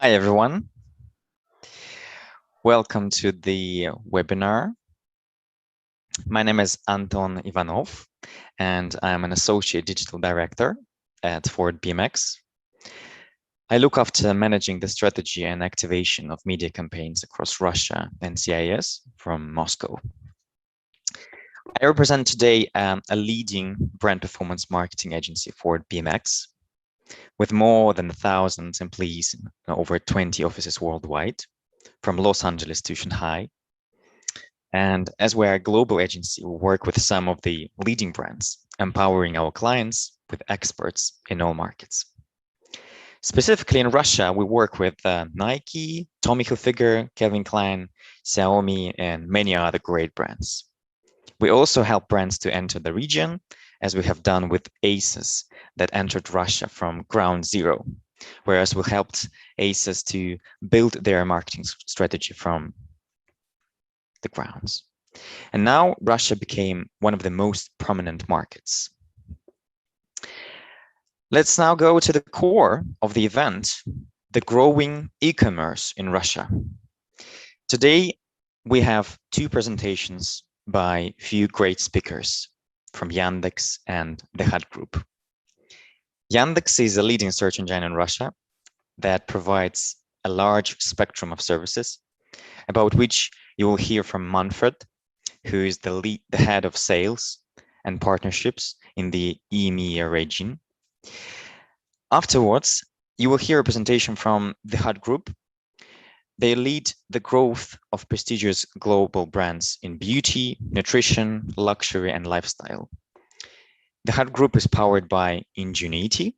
Hi, everyone. Welcome to the webinar. My name is Anton Ivanov, and I'm an Associate Digital Director at ForwardPMX. I look after managing the strategy and activation of media campaigns across Russia and CIS from Moscow. I represent today a leading brand performance marketing agency, ForwardPMX, with more than 1,000 employees in over 20 offices worldwide, from Los Angeles to Shanghai. And as we're a global agency, we work with some of the leading brands, empowering our clients with experts in all markets. Specifically in Russia, we work with Nike, Tommy Hilfiger, Calvin Klein, Xiaomi, and many other great brands. We also help brands to enter the region, as we have done with ASUS that entered Russia from ground zero, whereas we helped ASUS to build their marketing strategy from the grounds. And now Russia became one of the most prominent markets. Let's now go to the core of the event, the growing e-commerce in Russia. Today, we have two presentations by few great speakers from Yandex and the Hut Group. Yandex is a leading search engine in Russia that provides a large spectrum of services, about which you will hear from Manfred, who is the head of sales and partnerships in the EMEA region. Afterwards, you will hear a presentation from the Hut Group. They lead the growth of prestigious global brands in beauty, nutrition, luxury, and lifestyle. The Hut Group is powered by Ingenuity,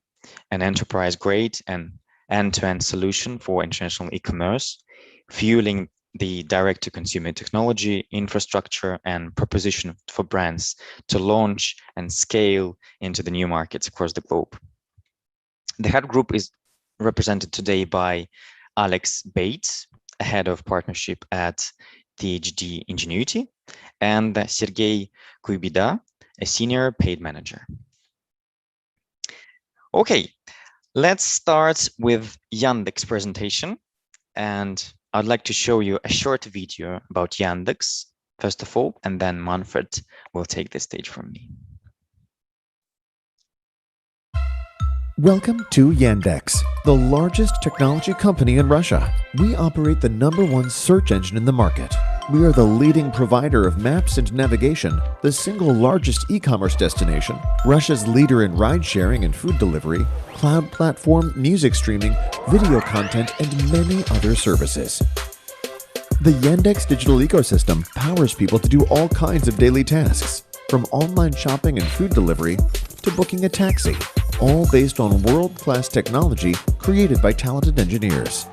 an enterprise-grade and end-to-end solution for international e-commerce, fueling the direct-to-consumer technology, infrastructure, and proposition for brands to launch and scale into the new markets across the globe. The Hut Group is represented today by Alex Bates, a head of partnership at THD Ingenuity, and Sergey Kuybida, a senior paid manager. Okay, let's start with Yandex presentation, and I'd like to show you a short video about Yandex, first of all, and then Manfred will take the stage from me. Welcome to Yandex, the largest technology company in Russia. We operate the #1 search engine in the market. We are the leading provider of maps and navigation, the single largest e-commerce destination, Russia's leader in ride-sharing and food delivery, cloud platform, music streaming, video content, and many other services. The Yandex digital ecosystem powers people to do all kinds of daily tasks, from online shopping and food delivery to booking a taxi, all based on world-class technology created by talented engineers.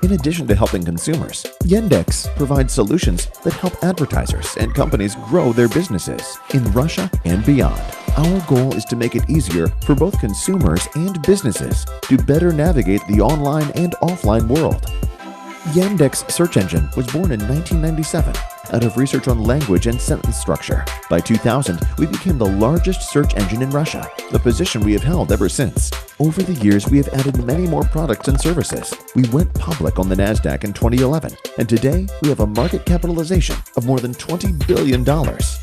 In addition to helping consumers, Yandex provides solutions that help advertisers and companies grow their businesses in Russia and beyond. Our goal is to make it easier for both consumers and businesses to better navigate the online and offline world. Yandex search engine was born in 1997 out of research on language and sentence structure. By 2000, we became the largest search engine in Russia, the position we have held ever since. Over the years, we have added many more products and services. We went public on the NASDAQ in 2011, and today we have a market capitalization of more than $20 billion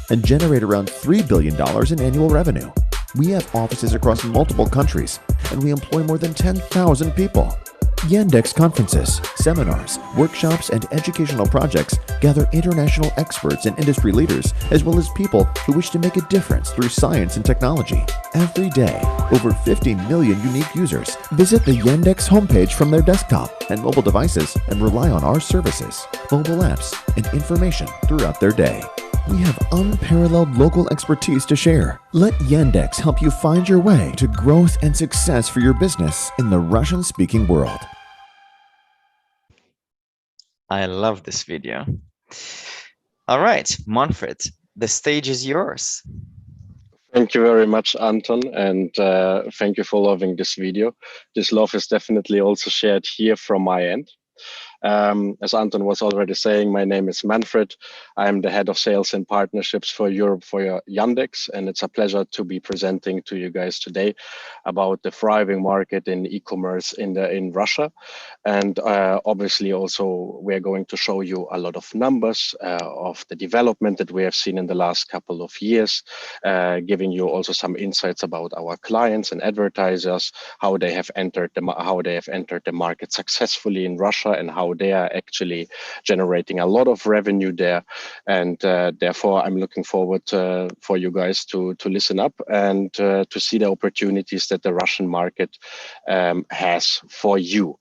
and generate around $3 billion in annual revenue. We have offices across multiple countries, and we employ more than 10,000 people. Yandex conferences, seminars, workshops, and educational projects gather international experts and industry leaders, as well as people who wish to make a difference through science and technology. Every day, over 50 million unique users visit the Yandex homepage from their desktop and mobile devices and rely on our services, mobile apps, and information throughout their day. We have unparalleled local expertise to share. Let Yandex help you find your way to growth and success for your business in the Russian-speaking world. I love this video. All right, Manfred, the stage is yours. Thank you very much, Anton, and thank you for loving this video. This love is definitely also shared here from my end. As Anton was already saying, my name is Manfred. I'm the head of sales and partnerships for Europe for Yandex, and it's a pleasure to be presenting to you guys today about the thriving market in e-commerce in Russia. And obviously also we're going to show you a lot of numbers of the development that we have seen in the last couple of years, giving you also some insights about our clients and advertisers, how they have entered the market successfully in Russia, and how they are actually generating a lot of revenue there. And therefore, I'm looking forward for you guys to listen up and to see the opportunities that the Russian market has for you.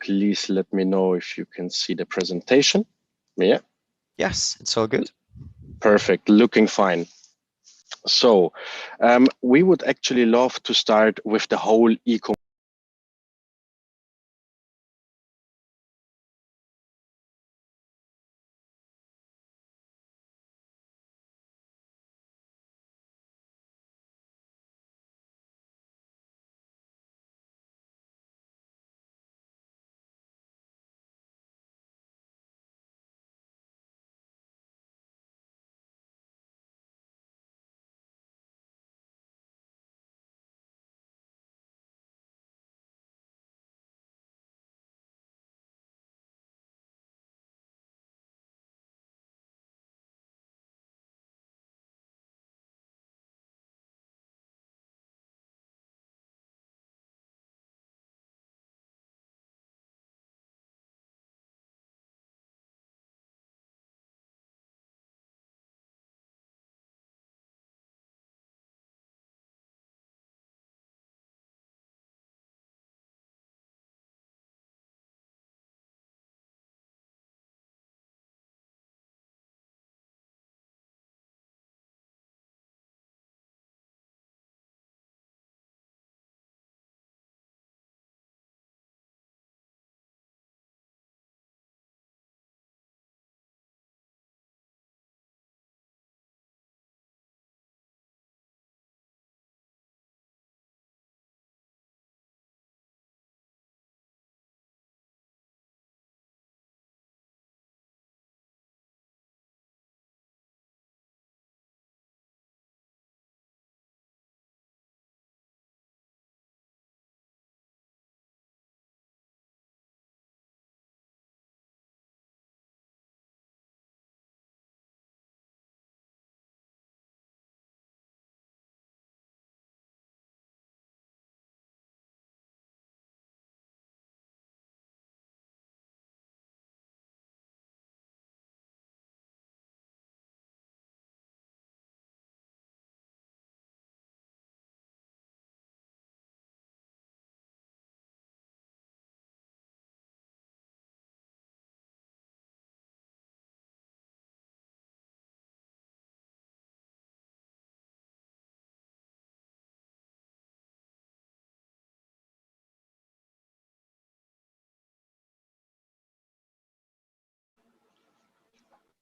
Please let me know if you can see the presentation. Yeah. Yes, it's all good. Perfect, looking fine. So we would actually love to start with the whole e-commerce.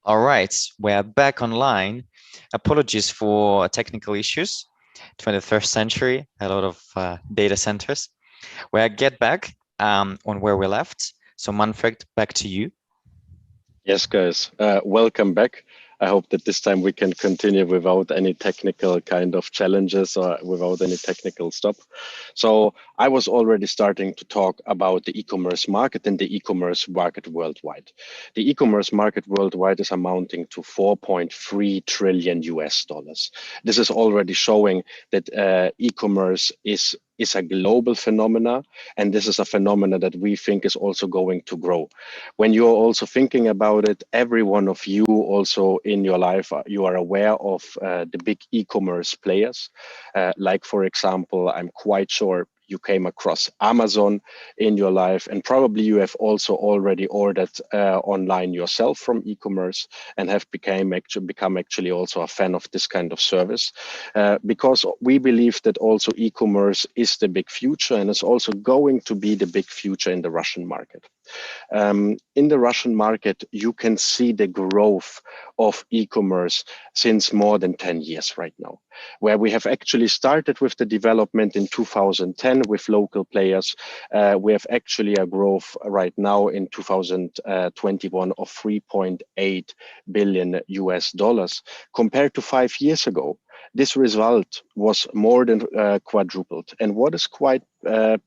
All right, we're back online. Apologies for technical issues. 21st century, a lot of data centers. We'll get back on where we left. So Manfred, back to you. Yes, guys, welcome back. I hope that this time we can continue without any technical kind of challenges or without any technical stop. So I was already starting to talk about the e-commerce market and the e-commerce market worldwide. The e-commerce market worldwide is amounting to 4.3 trillion US dollars. This is already showing that e-commerce is a global phenomena, and this is a phenomena that we think is also going to grow. When you're also thinking about it, every one of you also in your life, you are aware of the big e-commerce players. Like, for example, I'm quite sure you came across Amazon in your life, and probably you have also already ordered online yourself from e-commerce and have become actually also a fan of this kind of service, because we believe that also e-commerce is the big future and is also going to be the big future in the Russian market. In the Russian market, you can see the growth of e-commerce since more than 10 years right now, where we have actually started with the development in 2010 with local players. We have actually a growth right now in 2021 of 3.8 billion US dollars compared to 5 years ago. This result was more than quadrupled. And what is quite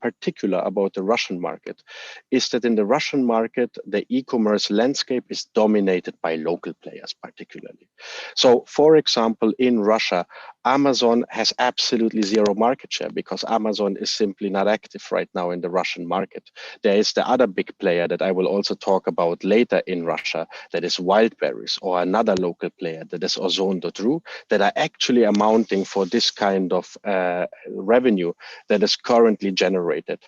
particular about the Russian market is that in the Russian market, the e-commerce landscape is dominated by local players, particularly. So, for example, in Russia, Amazon has absolutely zero market share because Amazon is simply not active right now in the Russian market. There is the other big player that I will also talk about later in Russia, that is Wildberries, or another local player that is Ozon.ru, that are actually amounting for this kind of revenue that is currently generated.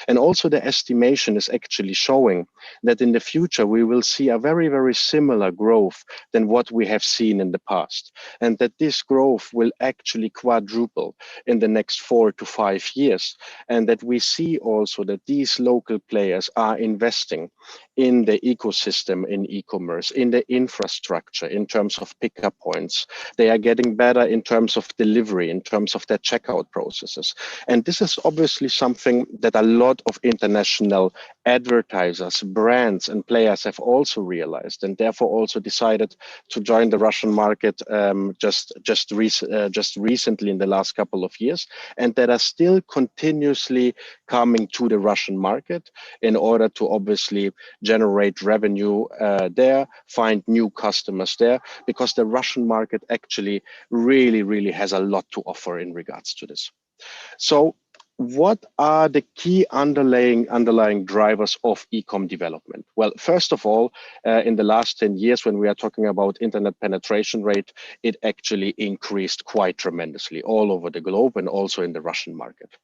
And also the estimation is actually showing that in the future we will see a very, very similar growth than what we have seen in the past, and that this growth will actually quadruple in the next 4 to 5 years, and that we see also that these local players are investing in the ecosystem in e-commerce, in the infrastructure, in terms of pickup points. They are getting better in terms of delivery, in terms of their checkout processes. And this is obviously something that a lot of international advertisers, brands, and players have also realized, and therefore also decided to join the Russian market just recently in the last couple of years, and that are still continuously coming to the Russian market in order to obviously generate revenue there, find new customers there, because the Russian market actually really has a lot to offer in regards to this. So what are the key underlying drivers of e-com development? Well, first of all, in the last 10 years, when we are talking about internet penetration rate, it actually increased quite tremendously all over the globe and also in the Russian market.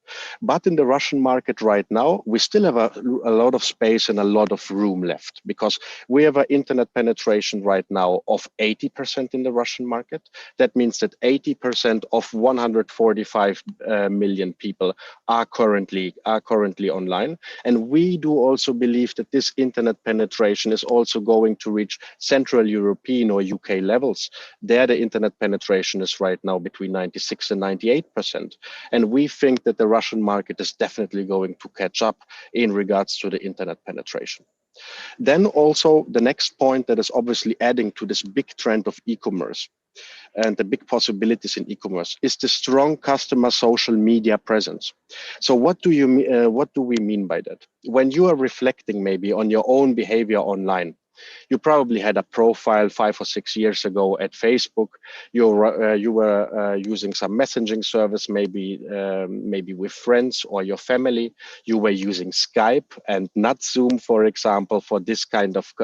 But in the Russian market right now, we still have a lot of space and a lot of room left, because we have an internet penetration right now of 80% in the Russian market. That means that 80% of 145 million people are currently online. And we do also believe that this internet penetration is also going to reach Central European or UK levels. There, the internet penetration is right now between 96 and 98%. And we think that the Russian market is definitely going to catch up in regards to the internet penetration. Then also the next point that is obviously adding to this big trend of e-commerce and the big possibilities in e-commerce is the strong customer social media presence. So what do we mean by that? When you are reflecting maybe on your own behavior online, you probably had a profile 5 or 6 years ago at Facebook. You were using some messaging service, maybe with friends or your family. You were using Skype and not Zoom, for example, for this kind of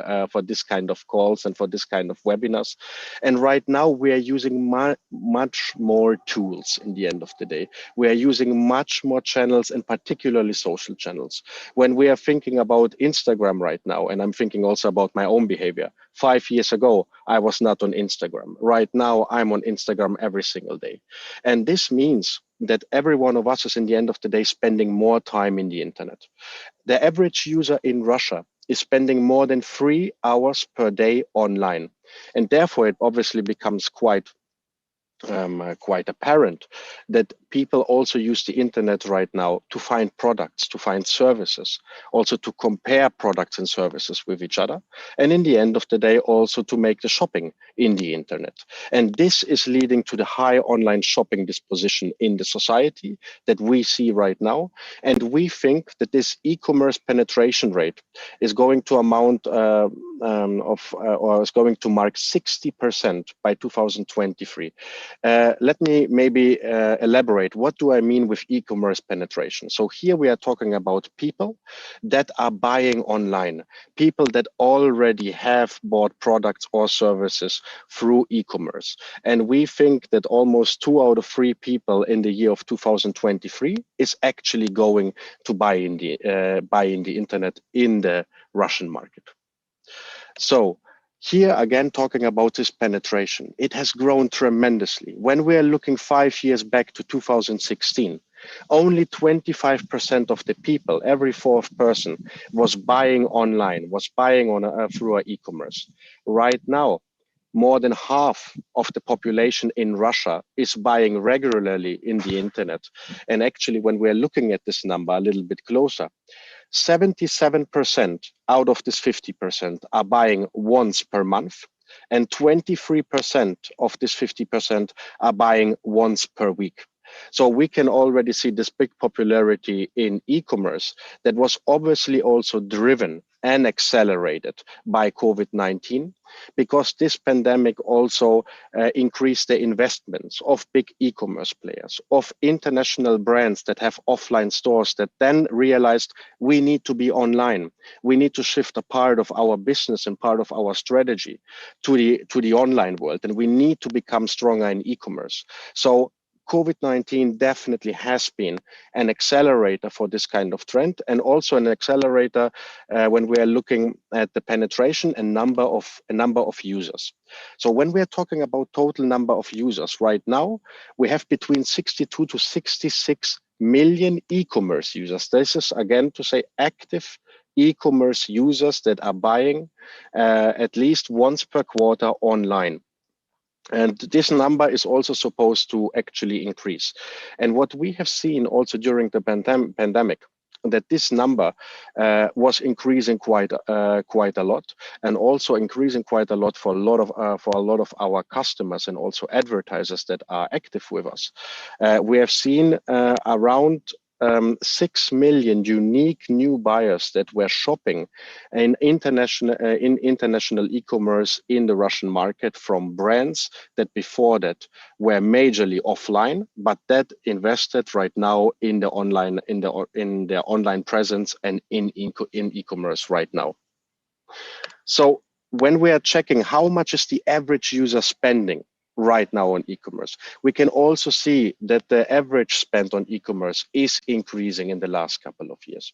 calls and for this kind of webinars. And right now we are using much more tools. In the end of the day, we are using much more channels, and particularly social channels. When we are thinking about Instagram right now, and I'm thinking also about my own behavior. 5 years ago, I was not on Instagram. Right now, I'm on Instagram every single day. And this means that every one of us is, in the end of the day, spending more time in the internet. The average user in Russia is spending more than 3 hours per day online. And therefore, it obviously becomes quite apparent that people also use the internet right now to find products, to find services, also to compare products and services with each other. And in the end of the day, also to make the shopping in the internet. And this is leading to the high online shopping disposition in the society that we see right now. And we think that this e-commerce penetration rate is going to amount or is going to mark 60% by 2023. Let me maybe elaborate. What do I mean with e-commerce penetration? So here we are talking about people that are buying online, people that already have bought products or services through e-commerce. And we think that almost 2 out of 3 people in the year of 2023 is actually going to buy in the internet in the Russian market. So here again, talking about this penetration, it has grown tremendously. When we are looking 5 years back to 2016, Only 25% of the people, every fourth person, was buying online, was buying on through our e-commerce. Right now, more than half of the population in Russia is buying regularly in the internet. And actually, when we're looking at this number a little bit closer, 77% out of this 50% are buying once per month, and 23% of this 50% are buying once per week. So we can already see this big popularity in e-commerce that was obviously also driven and accelerated by COVID-19, because this pandemic also increased the investments of big e-commerce players, of international brands that have offline stores that then realized we need to be online. We need to shift a part of our business and part of our strategy to the online world, and we need to become stronger in e-commerce. So COVID-19 definitely has been an accelerator for this kind of trend, and also an accelerator when we are looking at the penetration and number of users. So when we are talking about total number of users right now, we have between 62 to 66 million e-commerce users. This is again to say active e-commerce users that are buying at least once per quarter online. And this number is also supposed to actually increase. And what we have seen also during the pandemic, that this number was increasing quite a lot, and also increasing quite a lot for a lot of our customers and also advertisers that are active with us. We have seen around 6 million unique new buyers that were shopping in international e-commerce in the Russian market, from brands that before that were majorly offline, but that invested right now in the online, in their online presence and in e-commerce right now. So when we are checking how much is the average user spending right now on e-commerce, we can also see that the average spend on e-commerce is increasing in the last couple of years.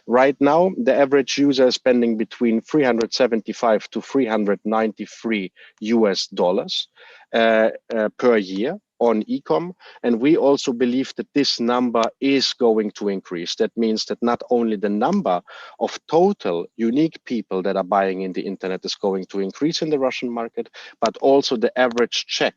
Right now, the average user is spending between 375 to 393 US dollars per year on e-com, and we also believe that this number is going to increase. That means that not only the number of total unique people that are buying in the internet is going to increase in the Russian market, but also the average check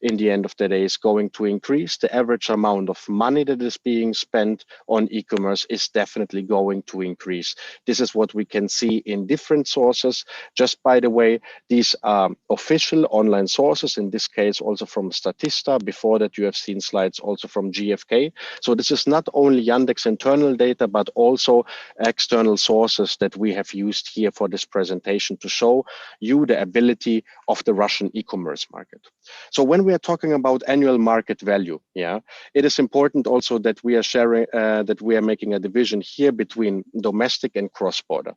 in the end of the day is going to increase. The average amount of money that is being spent on e-commerce is definitely going to increase. This is what we can see in different sources. Just by the way, these are official online sources, in this case also from Statista. Before that, you have seen slides also from GfK. So this is not only Yandex internal data, but also external sources that we have used here for this presentation to show you the ability of the Russian e-commerce market. So when we are talking about annual market value, it is important also that we are sharing, that we are making a division here between domestic and cross-border.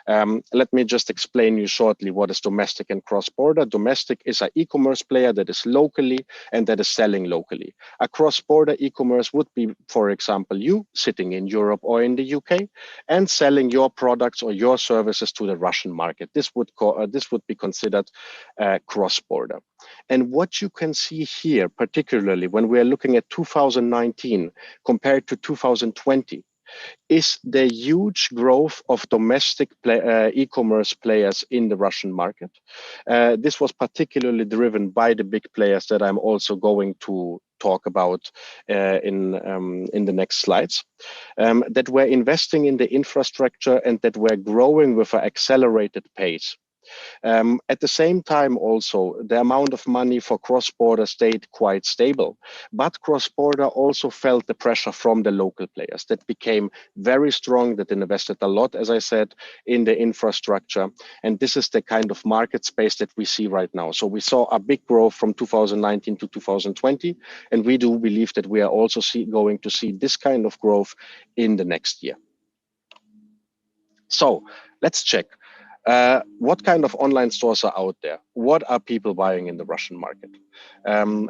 Let me just explain you shortly what is domestic and cross-border. Domestic is an e-commerce player that is locally and that is selling locally. A cross-border e-commerce would be, for example, you sitting in Europe or in the UK and selling your products or your services to the Russian market. This would be considered cross-border. And what you can see here, particularly when we are looking at 2019 compared to 2020, is the huge growth of domestic e-commerce players in the Russian market. This was particularly driven by the big players that I'm also going to talk about in the next slides, that were investing in the infrastructure and that were growing with an accelerated pace. At the same time, also, the amount of money for cross-border stayed quite stable, but cross-border also felt the pressure from the local players that became very strong, that invested a lot, as I said, in the infrastructure. And this is the kind of market space that we see right now. So we saw a big growth from 2019 to 2020, and we do believe that we are also going to see this kind of growth in the next year. So let's check. What kind of online stores are out there? what are people buying in the Russian market?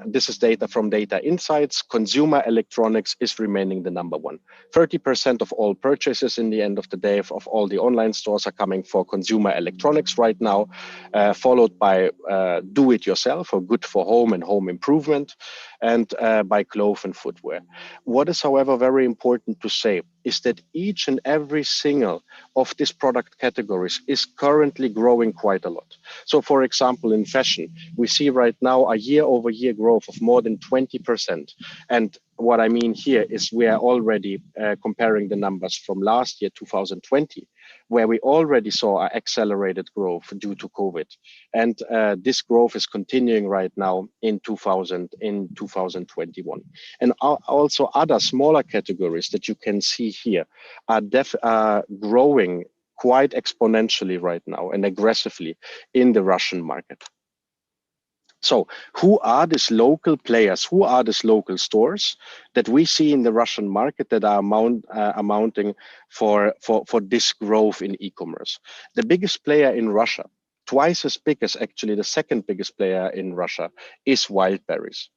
This is data from Data Insights. Consumer electronics is remaining the number one. 30% of all purchases in the end of the day of all the online stores are coming for consumer electronics right now, followed by do-it-yourself or good for home and home improvement, and by clothes and footwear. What is, however, very important to say is that each and every single of these product categories is currently growing quite a lot. So for example, in fashion, we see right now a year-over-year growth of more than 20%. And what I mean here is we are already comparing the numbers from last year, 2020, where we already saw an accelerated growth due to COVID. And this growth is continuing right now in 2021. And also other smaller categories that you can see here are growing quite exponentially right now and aggressively in the Russian market. So who are these local players? Who are these local stores that we see in the Russian market that are amounting for this growth in e-commerce? The biggest player in Russia, twice as big as actually the second biggest player in Russia, is Wildberries.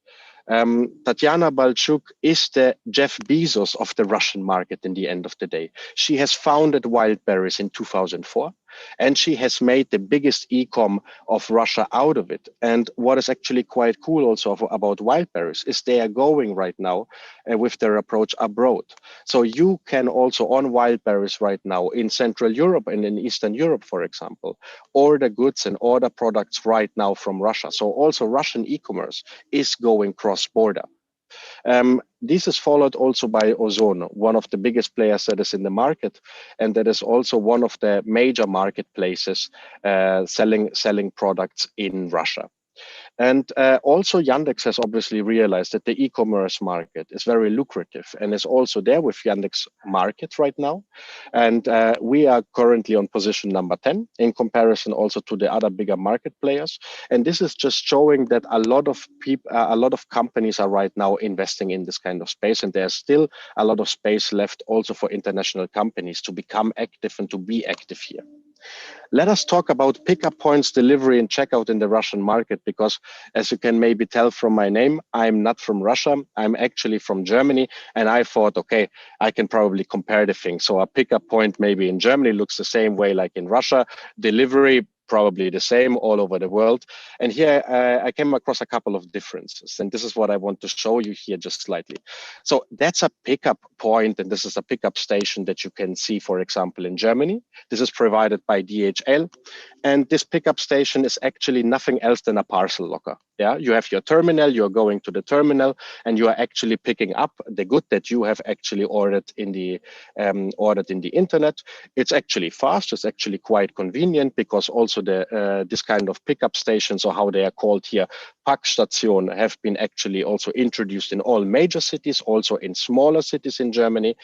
Tatiana Balchuk is the Jeff Bezos of the Russian market in the end of the day. She has founded Wildberries in 2004, and she has made the biggest e-com of Russia out of it. And what is actually quite cool also about Wildberries is they are going right now with their approach abroad. So you can also on Wildberries right now in Central Europe and in Eastern Europe, for example, order goods and order products right now from Russia. So also Russian e-commerce is going cross-border. This is followed also by Ozon, one of the biggest players that is in the market, and that is also one of the major marketplaces selling products in Russia. And also Yandex has obviously realized that the e-commerce market is very lucrative and is also there with Yandex Market right now. And we are currently on position number 10 in comparison also to the other bigger market players. And this is just showing that a lot of people, a lot of companies are right now investing in this kind of space. And there's still a lot of space left also for international companies to become active and to be active here. Let us talk about pickup points, delivery, and checkout in the Russian market, because as you can maybe tell from my name, I'm not from Russia. I'm actually from Germany. And I thought, okay, I can probably compare the things. So a pickup point maybe in Germany looks the same way like in Russia. Delivery, probably the same all over the world. And here I came across a couple of differences. And this is what I want to show you here just slightly. So that's a pickup point, and this is a pickup station that you can see, for example, in Germany. This is provided by DHL. And this pickup station is actually nothing else than a parcel locker. Yeah, you have your terminal, you're going to the terminal, and you are actually picking up the good that you have actually ordered in the internet. It's actually fast. It's actually quite convenient, because also the this kind of pickup stations, or how they are called here, Packstation, have been actually also introduced in all major cities, also in smaller cities in Germany.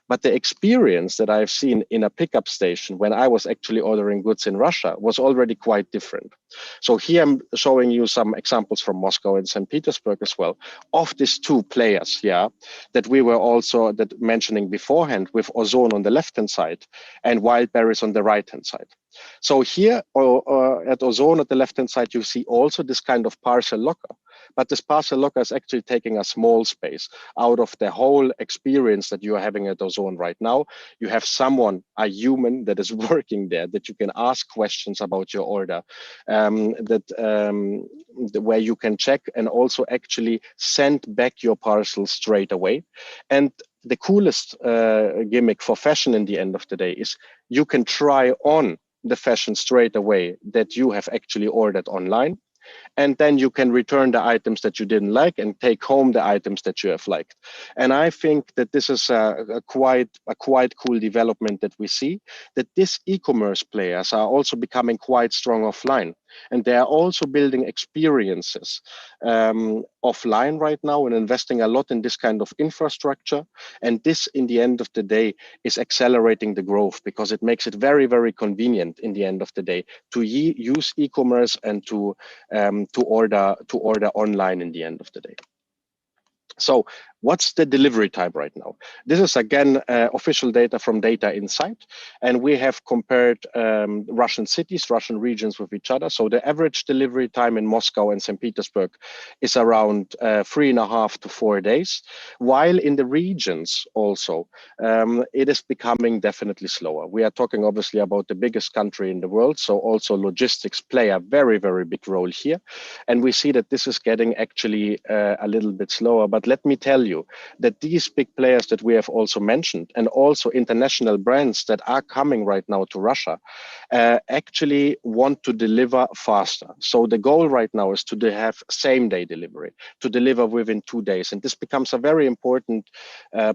But the experience that I've seen in a pickup station when I was actually ordering goods in Russia was already quite different. So here I'm showing you some examples from Moscow and St. Petersburg as well, of these two players, yeah, that we were also mentioning beforehand, with Ozon on the left-hand side and Wildberries on the right-hand side. So here at Ozon at the left-hand side, you see also this kind of parcel locker. But this parcel locker is actually taking a small space out of the whole experience that you are having at Ozon right now. You have someone, a human, that is working there, that you can ask questions about your order, where you can check and also actually send back your parcel straight away. And the coolest gimmick for fashion in the end of the day is you can try on the fashion straight away that you have actually ordered online. And then you can return the items that you didn't like and take home the items that you have liked. And I think that this is a quite cool development that we see, that these e-commerce players are also becoming quite strong offline. And they are also building experiences offline right now and investing a lot in this kind of infrastructure. And this, in the end of the day, is accelerating the growth, because it makes it very, very convenient in the end of the day to use e-commerce and to order online in the end of the day. So What's the delivery time right now? This is again official data from Data Insight, and we have compared Russian cities, Russian regions with each other. So the average delivery time in Moscow and St. Petersburg is around 3.5 to 4 days, while in the regions also it is becoming definitely slower. We are talking obviously about the biggest country in the world, so also logistics play a very, very big role here. And we see that this is getting actually a little bit slower. But let me tell you that these big players that we have also mentioned, and also international brands that are coming right now to Russia, actually want to deliver faster. So the goal right now is to have same day delivery, to deliver within 2 days. And this becomes a very important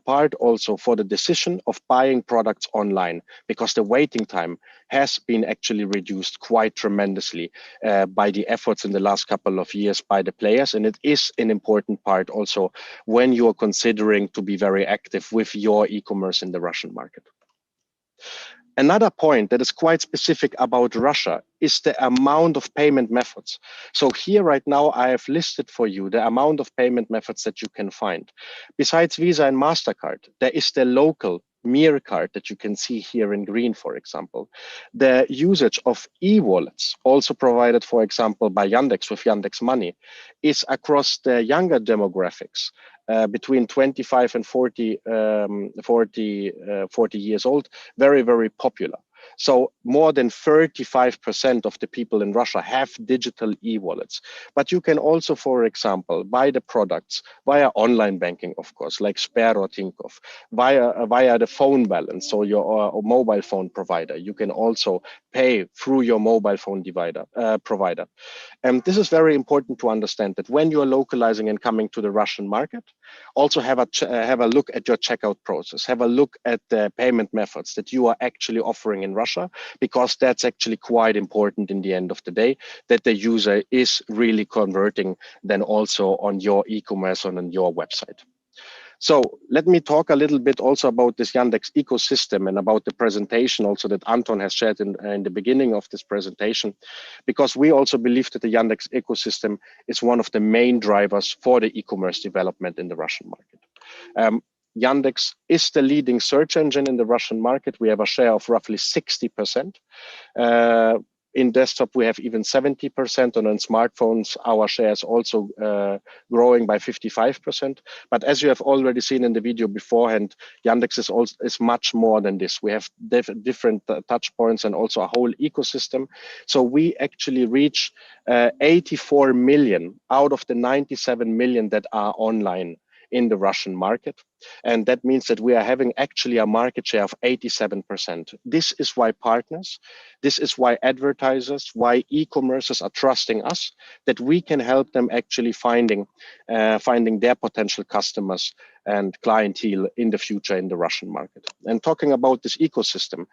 part also for the decision of buying products online, because the waiting time has been actually reduced quite tremendously by the efforts in the last couple of years by the players. And it is an important part also when you are considering to be very active with your e-commerce in the Russian market. Another point that is quite specific about Russia is the amount of payment methods. So here right now, I have listed for you the amount of payment methods that you can find. Besides Visa and MasterCard, there is the local Mir card that you can see here in green, for example. The usage of e-wallets, also provided, for example, by Yandex with Yandex Money, is across the younger demographics. Between 25 and 40 years old, very, very popular. So more than 35% of the people in Russia have digital e-wallets. But you can also, for example, buy the products via online banking, of course, like Sber or Tinkoff, via the phone balance, so your mobile phone provider. You can also pay through your mobile phone provider. And this is very important to understand, that when you are localizing and coming to the Russian market, also have a look at your checkout process, have a look at the payment methods that you are actually offering in Russia, because that's actually quite important in the end of the day, that the user is really converting then also on your e-commerce and on your website. So let me talk a little bit also about this Yandex ecosystem and about the presentation also that Anton has shared in the beginning of this presentation, because we also believe that the Yandex ecosystem is one of the main drivers for the e-commerce development in the Russian market. Yandex is the leading search engine in the Russian market. We have a share of roughly 60%. In desktop, we have even 70%, and on smartphones, our share is also growing by 55%. But as you have already seen in the video beforehand, Yandex is much more than this. We have different touch points and also a whole ecosystem. So we actually reach 84 million out of the 97 million that are online in the Russian market. And that means that we are having actually a market share of 87%. This is why partners, this is why advertisers, why e-commerces are trusting us, that we can help them actually finding their potential customers and clientele in the future in the Russian market. And talking about this ecosystem,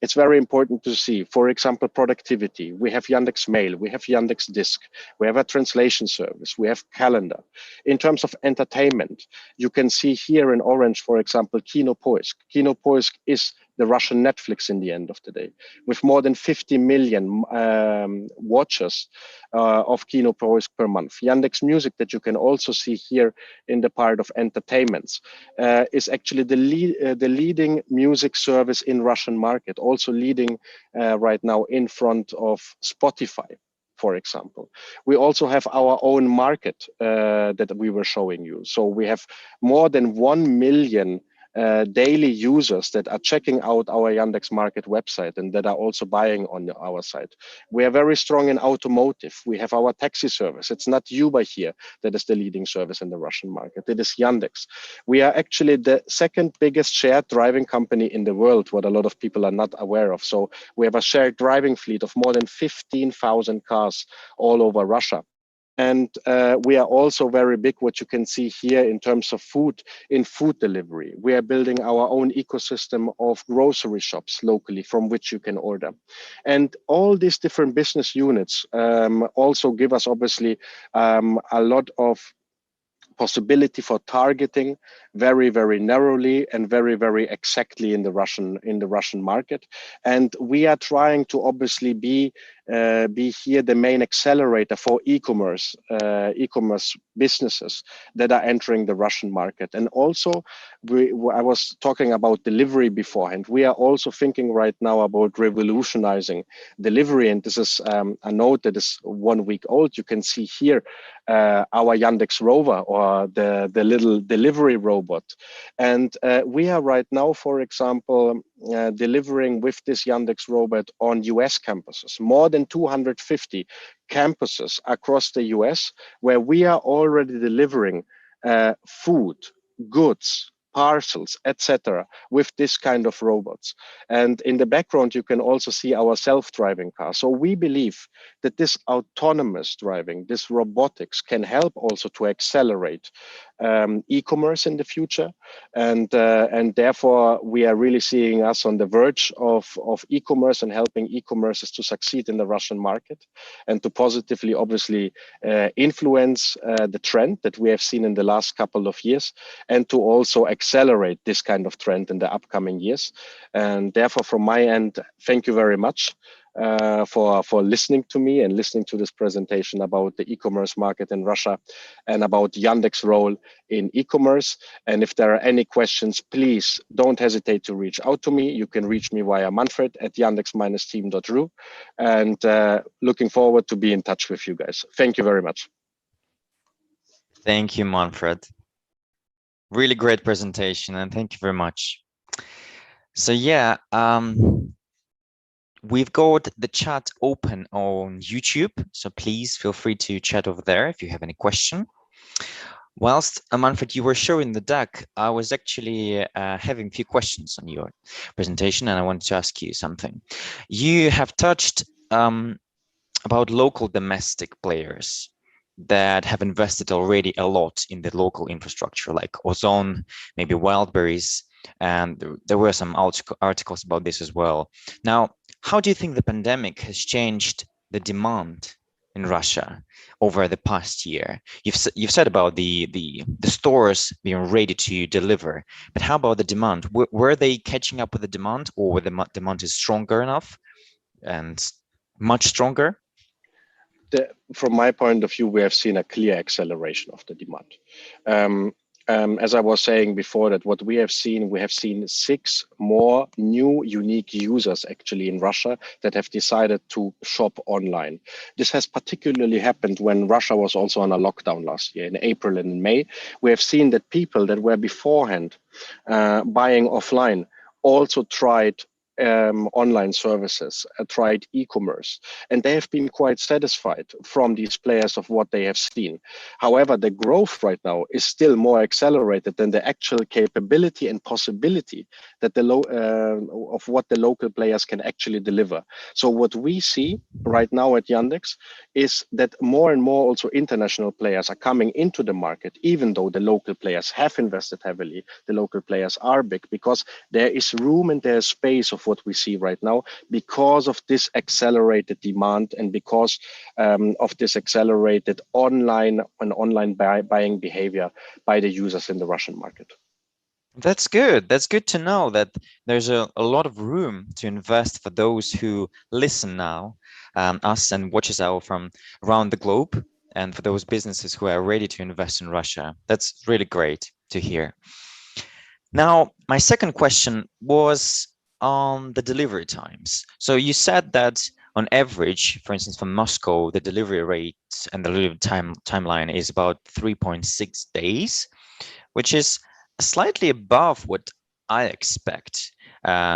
it's very important to see, for example, productivity. We have Yandex Mail, we have Yandex Disk, we have a translation service, we have calendar. In terms of entertainment, you can see here in orange, for example, Kinopoisk. Kinopoisk is the Russian Netflix in the end of the day, with more than 50 million watchers of Kinopoisk per month. Yandex Music, that you can also see here in the part of entertainments, is actually the leading music service in Russian market, also leading right now in front of Spotify, for example. We also have our own market that we were showing you. So we have more than 1 million daily users that are checking out our Yandex Market website and that are also buying on our site. We are very strong in automotive. We have our taxi service. It's not Uber here that is the leading service in the Russian market. It is Yandex. We are actually the second biggest shared driving company in the world, what a lot of people are not aware of. So we have a shared driving fleet of more than 15,000 cars all over Russia. And we are also very big, what you can see here in terms of food, in food delivery. We are building our own ecosystem of grocery shops locally from which you can order. And all these different business units also give us obviously a lot of possibility for targeting very, very narrowly and very, very exactly in the Russian market. And we are trying to obviously be be here the main accelerator for e-commerce businesses that are entering the Russian market. And also, I was talking about delivery beforehand. We are also thinking right now about revolutionizing delivery. And this is a note that is 1 week old. You can see here our Yandex Rover, or the little delivery robot. And we are right now, for example, delivering with this Yandex robot on US campuses, more than 250 campuses across the US, where we are already delivering food, goods, parcels, etc., with this kind of robots. And in the background, you can also see our self-driving car. So we believe that this autonomous driving, this robotics, can help also to accelerate e-commerce in the future, and therefore we are really seeing us on the verge of e-commerce and helping e-commerces to succeed in the Russian market, and to positively, obviously, influence the trend that we have seen in the last couple of years, and to also accelerate this kind of trend in the upcoming years. And therefore, from my end, thank you very much for listening to me and listening to this presentation about the e-commerce market in Russia and about Yandex's role in e-commerce. And if there are any questions, please don't hesitate to reach out to me. You can reach me via Manfred at yandex-team.ru, and looking forward to be in touch with you guys. Thank you very much. Thank you, Manfred. Really great presentation, and thank you very much. So yeah, we've got the chat open on YouTube, so please feel free to chat over there if you have any question. Whilst, Manfred, you were showing the deck, I was actually having a few questions on your presentation, and I wanted to ask you something. You have touched about local domestic players that have invested already a lot in the local infrastructure, like Ozon, maybe Wildberries, and there were some articles about this as well. Now, how do you think the pandemic has changed the demand in Russia over the past year? You've said about the stores being ready to deliver, but how about the demand? Were they catching up with the demand, or the demand is stronger enough and much stronger? From my point of view, we have seen a clear acceleration of the demand. As I was saying before, that what we have seen 6 more new unique users actually in Russia that have decided to shop online. This has particularly happened when Russia was also on a lockdown last year in April and in May. We have seen that people that were beforehand buying offline also tried online services, tried e-commerce, and they have been quite satisfied from these players of what they have seen. However, the growth right now is still more accelerated than the actual capability and possibility that of what the local players can actually deliver. So what we see right now at Yandex is that more and more also international players are coming into the market, even though the local players have invested heavily. The local players are big because there is room and there's space of what we see right now because of this accelerated demand and because of this accelerated online buying behavior by the users in the Russian market. That's good. That's good to know that there's a lot of room to invest for those who listen now, us and watch us out from around the globe, and for those businesses who are ready to invest in Russia. That's really great to hear. Now, my second question was on the delivery times. So you said that on average, for instance, from Moscow, the delivery rate and the delivery timeline is about 3.6 days, which is slightly above what I expect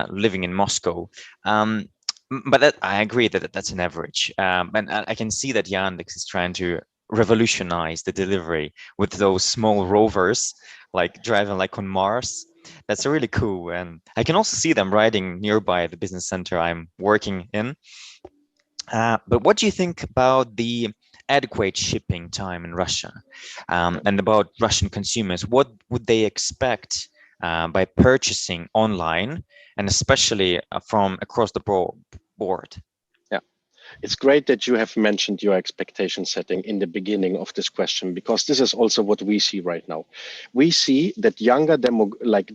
living in Moscow. But I agree that that's an average. And I can see that Yandex is trying to revolutionize the delivery with those small rovers, like driving like on Mars. That's really cool. And I can also see them riding nearby the business center I'm working in. But what do you think about the adequate shipping time in Russia and about Russian consumers? What would they expect by purchasing online, and especially from across the board? It's great that you have mentioned your expectation setting in the beginning of this question, because this is also what we see right now. We see that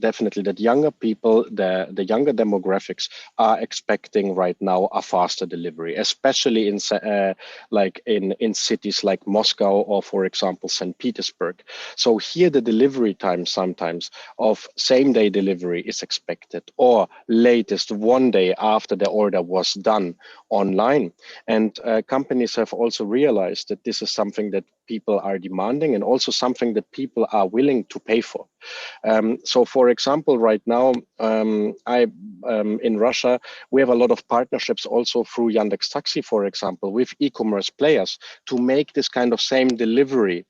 definitely that younger people, the younger demographics are expecting right now a faster delivery, especially in cities like Moscow or, for example, St. Petersburg. So here the delivery time sometimes of same day delivery is expected, or latest one day after the order was done online. And companies have also realized that this is something that people are demanding, and also something that people are willing to pay for. So, for example, right now, in Russia, we have a lot of partnerships also through Yandex Taxi, for example, with e-commerce players to make this kind of same day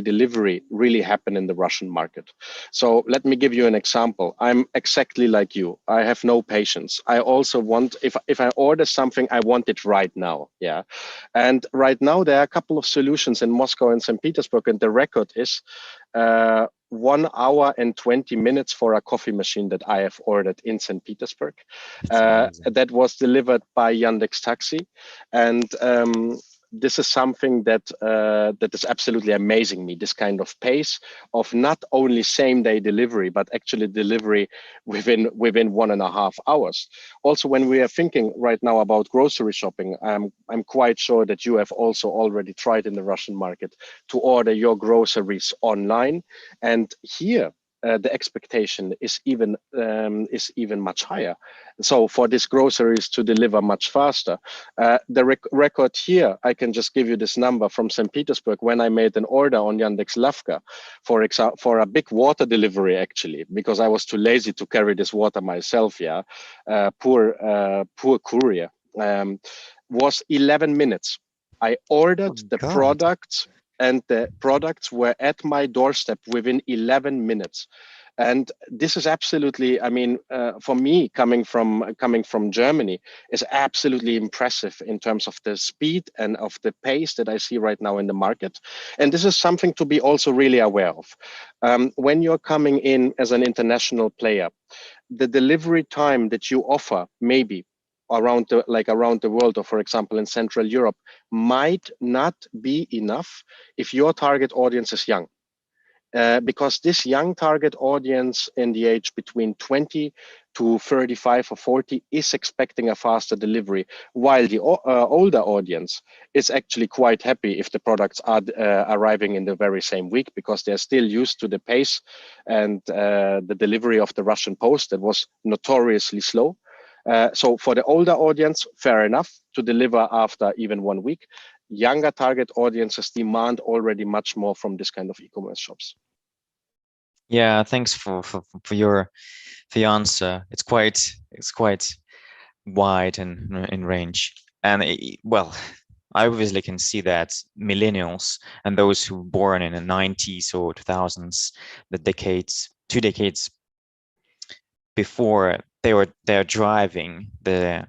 delivery really happen in the Russian market. So let me give you an example. I'm exactly like you. I have no patience. I also want, if I order something, I want it right now. Yeah. And right now there are a couple of solutions in Moscow and St. Petersburg, and the record is 1 hour and 20 minutes for a coffee machine that I have ordered in St. Petersburg. That was delivered by Yandex Taxi. And this is something that that is absolutely amazing me, this kind of pace of not only same day delivery, but actually delivery within 1.5 hours. Also, when we are thinking right now about grocery shopping, I'm quite sure that you have also already tried in the Russian market to order your groceries online. And here, the expectation is even much higher. So for these groceries to deliver much faster, the record here, I can just give you this number from St. Petersburg when I made an order on Yandex Lavka, for example, for a big water delivery, actually, because I was too lazy to carry this water myself. Yeah, poor courier. Was 11 minutes. I ordered the products, and the products were at my doorstep within 11 minutes. And this is absolutely, I mean, for me, coming from Germany, is absolutely impressive in terms of the speed and of the pace that I see right now in the market. And this is something to be also really aware of. When you're coming in as an international player, the delivery time that you offer, maybe around the world, or for example in Central Europe, might not be enough if your target audience is young. Because this young target audience in the age between 20 to 35 or 40 is expecting a faster delivery, while the older audience is actually quite happy if the products are arriving in the very same week, because they're still used to the pace and the delivery of the Russian post that was notoriously slow. So for the older audience, fair enough to deliver after even 1 week. Younger target audiences demand already much more from this kind of e-commerce shops. Yeah, thanks for your answer. It's quite wide in range, and well, I obviously can see that millennials and those who were born in the 90s or 2000s, the 2 decades before, they're driving the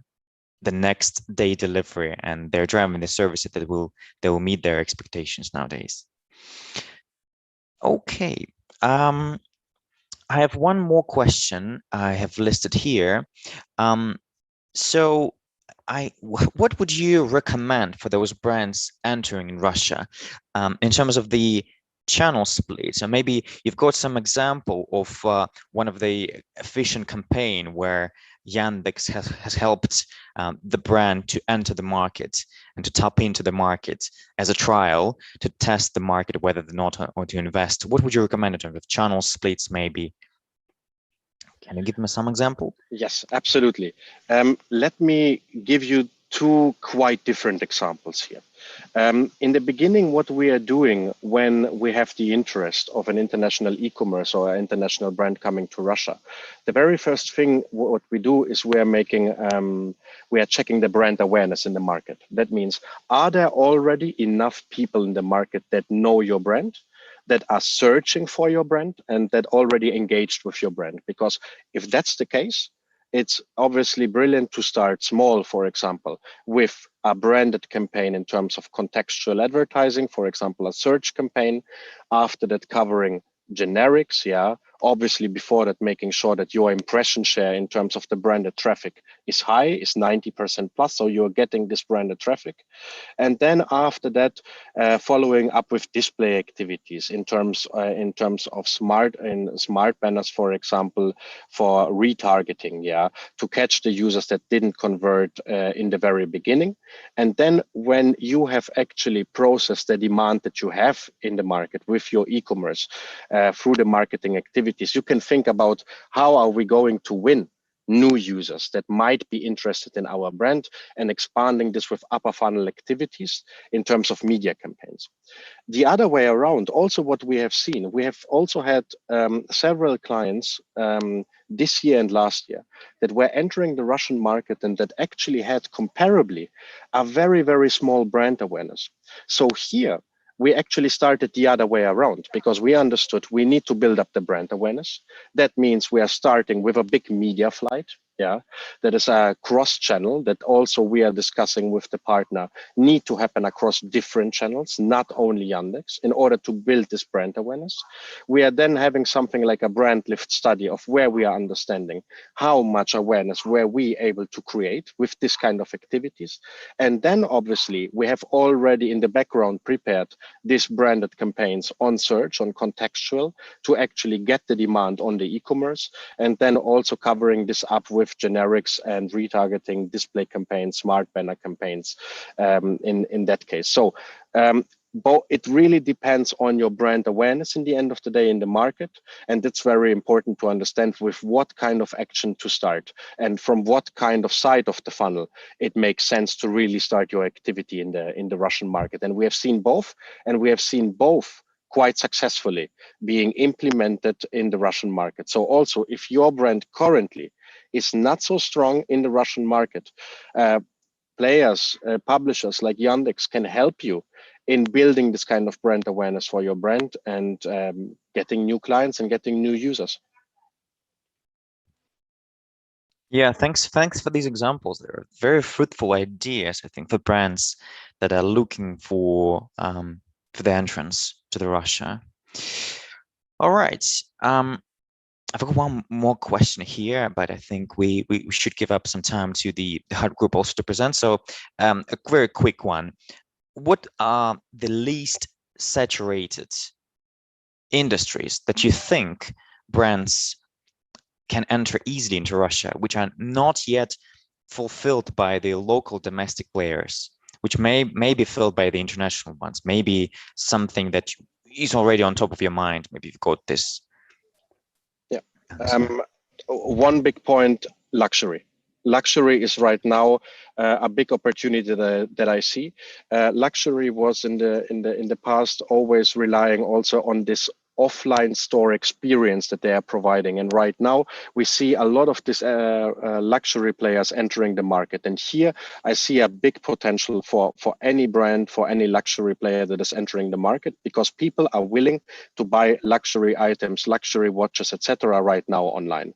next day delivery, and they're driving the services that will meet their expectations nowadays. Okay. I have one more question I have listed here. So what would you recommend for those brands entering in Russia in terms of the channel split? So maybe you've got some example of one of the efficient campaign where Yandex has helped the brand to enter the market and to tap into the market as a trial to test the market, whether or not or to invest. What would you recommend in terms of channel splits, maybe? Can you give me some example? Yes, absolutely. Let me give you two quite different examples here. In the beginning, what we are doing when we have the interest of an international e-commerce or an international brand coming to Russia, the very first thing what we do is we are checking the brand awareness in the market. That means, are there already enough people in the market that know your brand, that are searching for your brand, and that already engaged with your brand? Because if that's the case, it's obviously brilliant to start small, for example, with a branded campaign in terms of contextual advertising, for example, a search campaign, after that covering generics, yeah, Obviously, before that, making sure that your impression share in terms of the branded traffic is high, is 90% plus, so you're getting this branded traffic. And then after that, following up with display activities in terms of smart banners, for example, for retargeting, to catch the users that didn't convert in the very beginning. And then when you have actually processed the demand that you have in the market with your e-commerce through the marketing activities, you can think about how are we going to win new users that might be interested in our brand, and expanding this with upper funnel activities in terms of media campaigns. The other way around, also what we have seen, we have also had several clients this year and last year that were entering the Russian market and that actually had comparably a very, very small brand awareness. So here, we actually started the other way around, because we understood we need to build up the brand awareness. That means we are starting with a big media flight. That is a cross channel that also we are discussing with the partner need to happen across different channels, not only Yandex, in order to build this brand awareness. We are then having something like a brand lift study of where we are understanding how much awareness were we able to create with this kind of activities. And then obviously we have already in the background prepared these branded campaigns on search, on contextual, to actually get the demand on the e-commerce, and then also covering this up with generics and retargeting, display campaigns, smart banner campaigns in that case. So it really depends on your brand awareness in the end of the day in the market, and it's very important to understand with what kind of action to start and from what kind of side of the funnel it makes sense to really start your activity in the Russian market. And we have seen both, quite successfully being implemented in the Russian market. So also, if your brand currently is not so strong in the Russian market, players, publishers like Yandex can help you in building this kind of brand awareness for your brand and getting new clients and getting new users. Yeah, thanks for these examples. They're very fruitful ideas, I think, for brands that are looking for the entrance to the Russia. All right. I've got one more question here, but I think we should give up some time to the hard group also to present. So a very quick one. What are the least saturated industries that you think brands can enter easily into Russia, which are not yet fulfilled by the local domestic players, which may be filled by the international ones? Maybe something that is already on top of your mind. Maybe you've got this. Yeah. One big point: luxury. Luxury is right now a big opportunity that I see. Luxury was in the past always relying also on this offline store experience that they are providing, and right now we see a lot of this luxury players entering the market. And here I see a big potential for any brand, for any luxury player that is entering the market, because people are willing to buy luxury items, luxury watches, etc. right now online.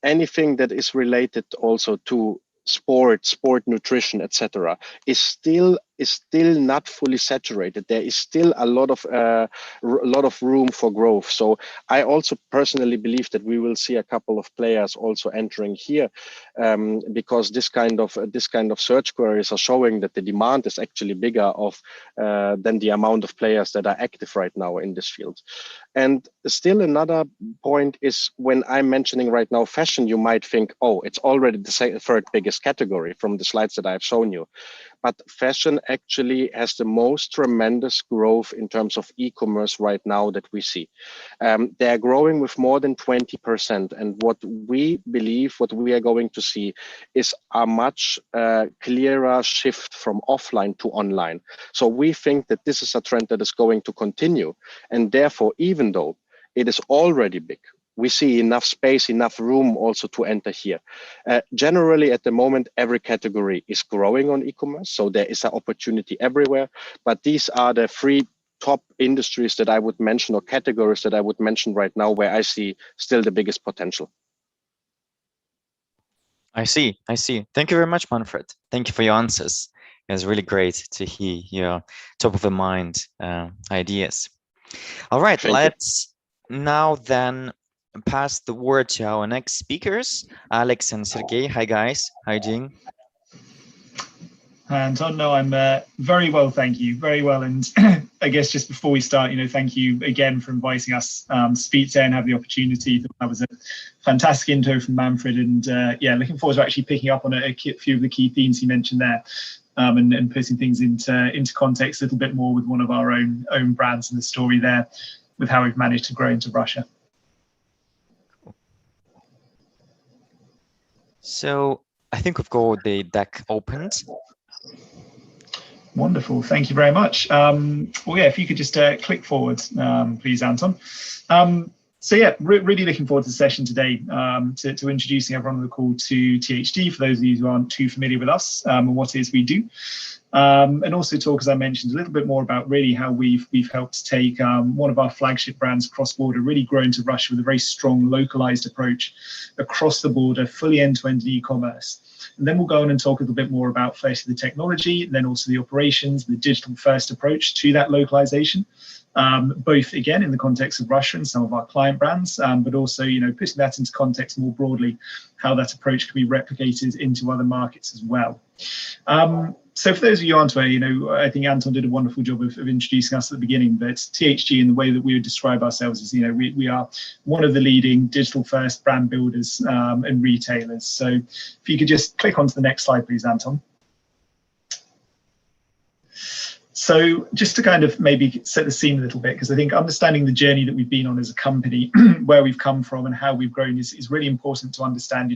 Anything that is related also to sport nutrition, etc., is still not fully saturated. There is still a lot of room for growth. So I also personally believe that we will see a couple of players also entering here, because this kind of search queries are showing that the demand is actually bigger than the amount of players that are active right now in this field. And still another point is, when I'm mentioning right now fashion, you might think, oh, it's already the third biggest category from the slides that I've shown you. But fashion actually has the most tremendous growth in terms of e-commerce right now that we see. They're growing with more than 20%. And what we believe, what we are going to see, is a much clearer shift from offline to online. So we think that this is a trend that is going to continue. And therefore, even though it is already big, we see enough space, enough room also to enter here. Generally, at the moment, every category is growing on e-commerce, so there is an opportunity everywhere. But these are the three top industries that I would mention, or categories that I would mention right now, where I see still the biggest potential. I see. Thank you very much, Manfred. Thank you for your answers. It was really great to hear your top of the mind ideas. All right, now then pass the word to our next speakers, Alex and Sergey. Hi guys, how are you doing? Hi, Anton. No, I'm very well, thank you. Very well. And I guess just before we start, thank you again for inviting us to speak today and have the opportunity. That was a fantastic intro from Manfred. And yeah, looking forward to actually picking up on a few of the key themes he mentioned there and putting things into context a little bit more with one of our own brands and the story there with how we've managed to grow into Russia. So I think we've got the deck opened. Wonderful, thank you very much. Well, yeah, if you could just click forward, please, Anton. So yeah, really looking forward to the session today, to introducing everyone on the call to THG, for those of you who aren't too familiar with us and what it is we do. And also talk, as I mentioned, a little bit more about really how we've helped take one of our flagship brands cross-border, really grow into Russia with a very strong localized approach across the border, fully end-to-end e-commerce. And then we'll go on and talk a little bit more about firstly the technology, and then also the operations, the digital first approach to that localization, both again in the context of Russia and some of our client brands, but also putting that into context more broadly, how that approach can be replicated into other markets as well. So for those of you who aren't aware, I think Anton did a wonderful job of introducing us at the beginning, but THG, in the way that we would describe ourselves, is we are one of the leading digital first brand builders and retailers. So if you could just click onto the next slide, please, Anton. So just to kind of maybe set the scene a little bit, because I think understanding the journey that we've been on as a company, where we've come from and how we've grown is really important to understand,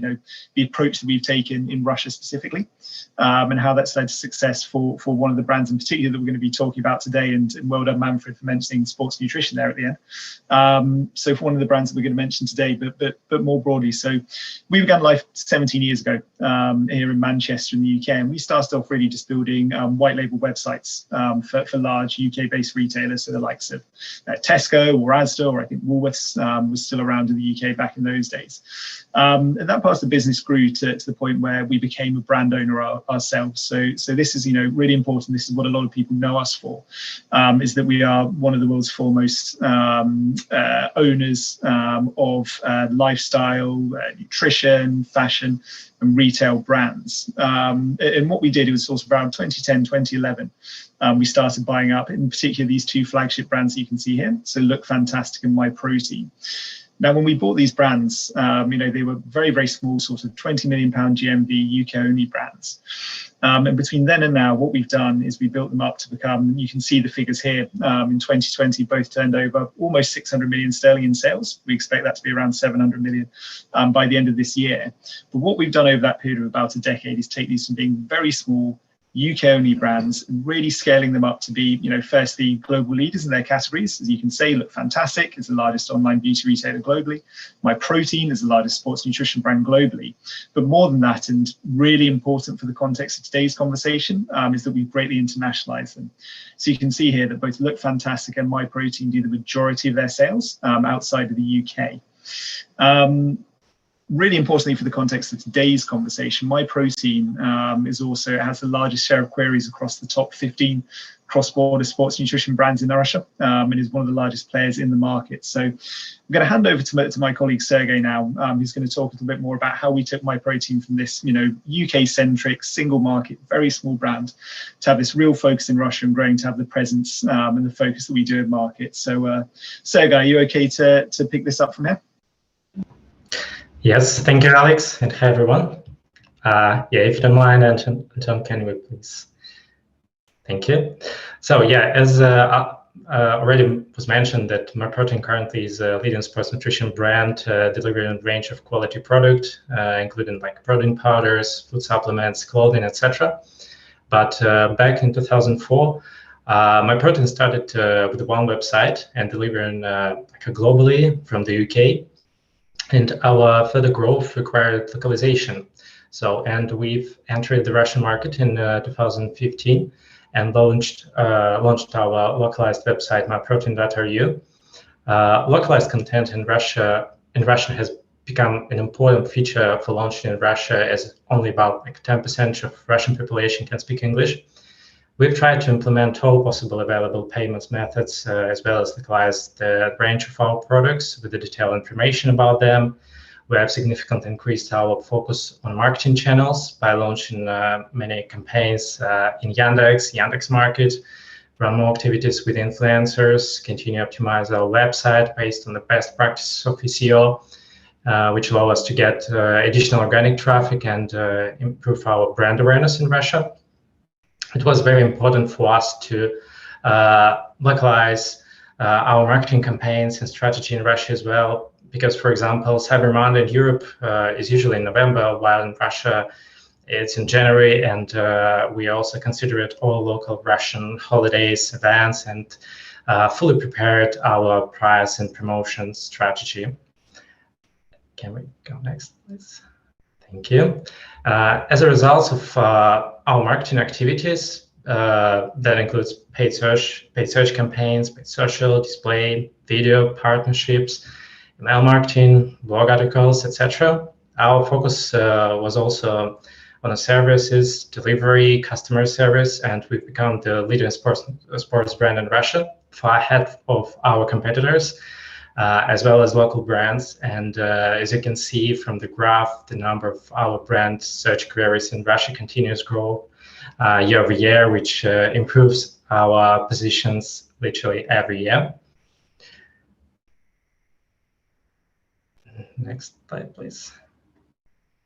the approach that we've taken in Russia specifically, and how that's led to success for one of the brands in particular that we're going to be talking about today. And well done, Manfred, for mentioning sports nutrition there at the end. So for one of the brands that we're going to mention today, but more broadly. So we began life 17 years ago here in Manchester in the UK, and we started off really just building white label websites for large UK-based retailers, so the likes of Tesco or Asda, or I think Woolworths was still around in the UK back in those days. And that part of the business grew to the point where we became a brand owner ourselves. So this is really important. This is what a lot of people know us for, is that we are one of the world's foremost owners of lifestyle, nutrition, fashion, and retail brands. And what we did, it was sort of around 2010, 2011. We started buying up, in particular, these two flagship brands that you can see here. So Look Fantastic and MyProtein. Now, when we bought these brands, they were very, very small, sort of £20 million GMV UK-only brands. And between then and now, what we've done is we built them up to become, you can see the figures here, in 2020, both turned over almost 600 million sterling in sales. We expect that to be around 700 million by the end of this year. But what we've done over that period of about a decade is take these from being very small, UK-only brands, and really scaling them up to be, firstly, global leaders in their categories. As you can see, Look Fantastic is the largest online beauty retailer globally. MyProtein is the largest sports nutrition brand globally. But more than that, and really important for the context of today's conversation, is that we've greatly internationalized them. So you can see here that both Look Fantastic and MyProtein do the majority of their sales outside of the UK. Really importantly for the context of today's conversation, MyProtein has the largest share of queries across the top 15 cross-border sports nutrition brands in Russia, and is one of the largest players in the market. So I'm going to hand over to my colleague Sergey now, who's going to talk a little bit more about how we took MyProtein from this, UK-centric, single market, very small brand, to have this real focus in Russia and growing to have the presence and the focus that we do in market. So Sergey, are you okay to pick this up from here? Yes, thank you, Alex, and hi, everyone. Yeah, if you don't mind, Anton, can we please? Thank you. So yeah, as already was mentioned, that MyProtein currently is a leading sports nutrition brand, delivering a range of quality product, including like protein powders, food supplements, clothing, etc. But back in 2004, MyProtein started with one website and delivering globally from the UK. And our further growth required localization. And we've entered the Russian market in 2015 and launched our localized website, myprotein.ru. Localized content in Russian has become an important feature for launching in Russia, as only about 10% of Russian population can speak English. we've tried to implement all possible available payments methods, as well as localize the range of our products with the detailed information about them. We have significantly increased our focus on marketing channels by launching many campaigns in Yandex Market, run more activities with influencers, continue to optimize our website based on the best practices of SEO, which allow us to get additional organic traffic and improve our brand awareness in Russia. It was very important for us to localize our marketing campaigns and strategy in Russia as well, because, for example, Cyber Monday in Europe is usually in November, while in Russia it's in January, and we also consider it all local Russian holidays, events, and fully prepared our price and promotion strategy. Can we go next, please? Thank you. As a result of our marketing activities, that includes paid search campaigns, paid social, display, video, partnerships, email marketing, blog articles, etc. Our focus was also on the services, delivery, customer service, and we've become the leading sports brand in Russia, far ahead of our competitors, as well as local brands. And as you can see from the graph, the number of our brand search queries in Russia continues to grow year over year, which improves our positions literally every year. Next slide, please.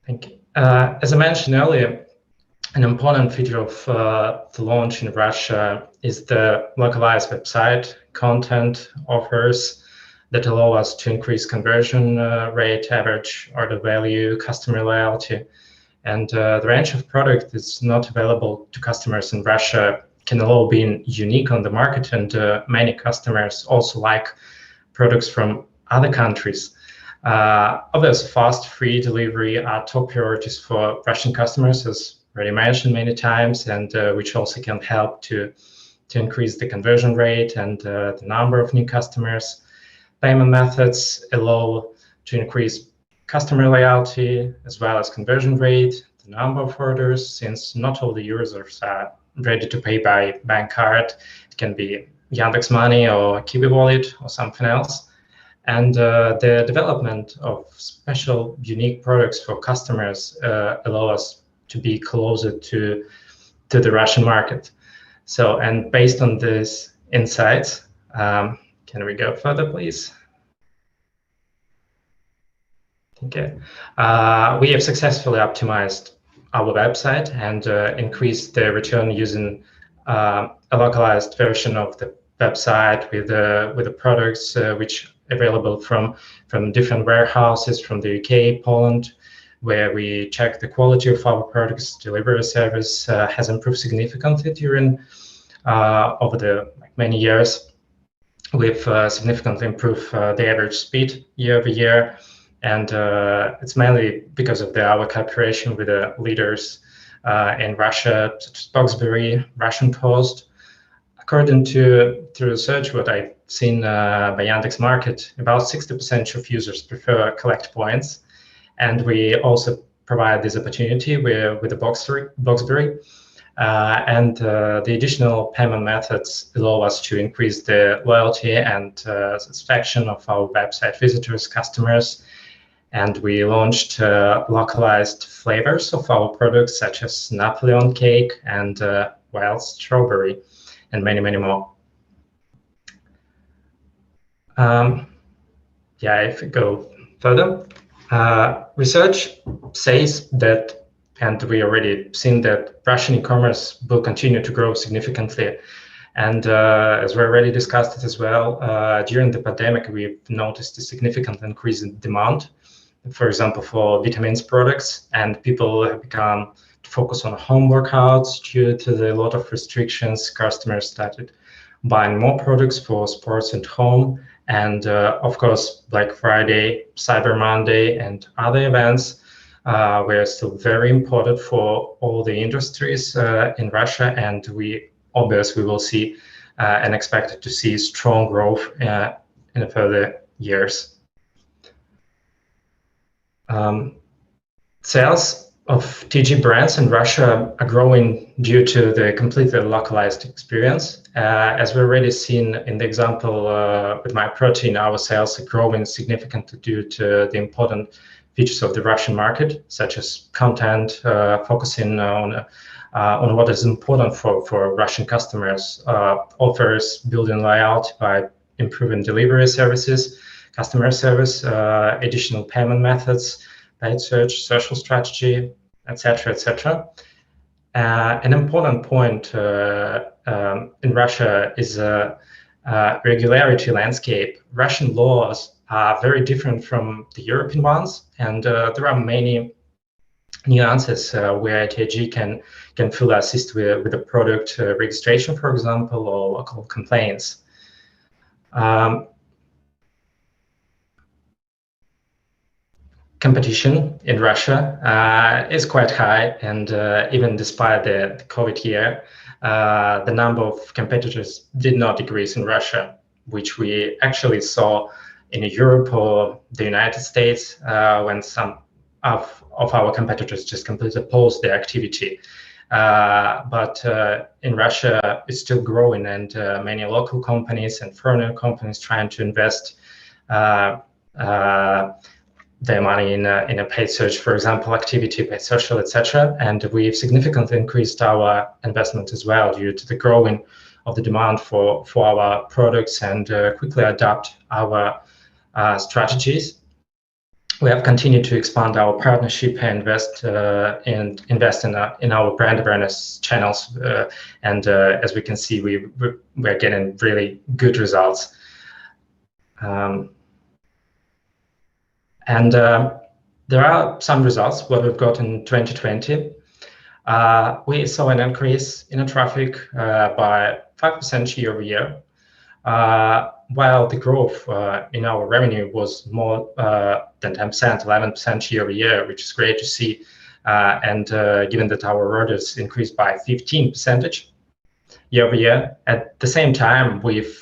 Thank you. As I mentioned earlier, an important feature of the launch in Russia is the localized website content offers that allow us to increase conversion rate, average order value, customer loyalty. And the range of product that's not available to customers in Russia can allow being unique on the market, and many customers also like products from other countries. Obviously, fast, free delivery are top priorities for Russian customers, as already mentioned many times, and which also can help to increase the conversion rate and the number of new customers. Payment methods allow to increase customer loyalty as well as conversion rate, the number of orders, since not all the users are ready to pay by bank card. It can be Yandex Money or Kiwi Wallet or something else. And the development of special unique products for customers allow us to be closer to the Russian market. So, and based on these insights, can we go further, please? Okay. We have successfully optimized our website and increased the return using a localized version of the website with the products which are available from different warehouses from the UK, Poland, where we check the quality of our products. Delivery service has improved significantly during over the many years. We've significantly improved the average speed year over year, and it's mainly because of our cooperation with the leaders in Russia, such as Boxberry, Russian Post. According to research, what I've seen by Yandex Market, about 60% of users prefer collect points, and we also provide this opportunity with the Boxberry. And the additional payment methods allow us to increase the loyalty and satisfaction of our website visitors, customers. And we launched localized flavors of our products, such as Napoleon cake and wild strawberry, and many, many more. Yeah, if we go further, research says that, and we already seen that Russian e-commerce will continue to grow significantly. And as we already discussed it as well, during the pandemic, we've noticed a significant increase in demand, for example, for vitamins products, and people have begun to focus on home workouts due to the lot of restrictions. Customers started buying more products for sports and home. And of course, Black Friday, Cyber Monday, and other events were still very important for all the industries in Russia, and we obviously will see and expect to see strong growth in the further years. Sales TG brands in Russia are growing due to the completely localized experience. As we already seen in the example with MyProtein, our sales are growing significantly due to the important features of the Russian market, such as content, focusing on what is important for Russian customers, offers, building loyalty by improving delivery services, customer service, additional payment methods, paid search, social strategy, etc., etc. An important point in Russia is regularity landscape. Russian laws are very different from the European ones, and there are many nuances where TG can fully assist with the product registration, for example, or local complaints. Competition in Russia is quite high, and even despite the COVID year, the number of competitors did not decrease in Russia, which we actually saw in Europe or the United States when some of our competitors just completely paused their activity. But in Russia, it's still growing, and many local companies and foreign companies trying to invest their money in a paid search, for example, activity, paid social, etc. And we've significantly increased our investment as well due to the growing of the demand for our products, and quickly adapt our strategies. We have continued to expand our partnership and invest in our brand awareness channels, and as we can see, we're getting really good results. And there are some results what we've got in 2020. We saw an increase in traffic by 5% year over year, while the growth in our revenue was more than 10%, 11% year over year, which is great to see. And given that our orders increased by 15% year over year, at the same time, we've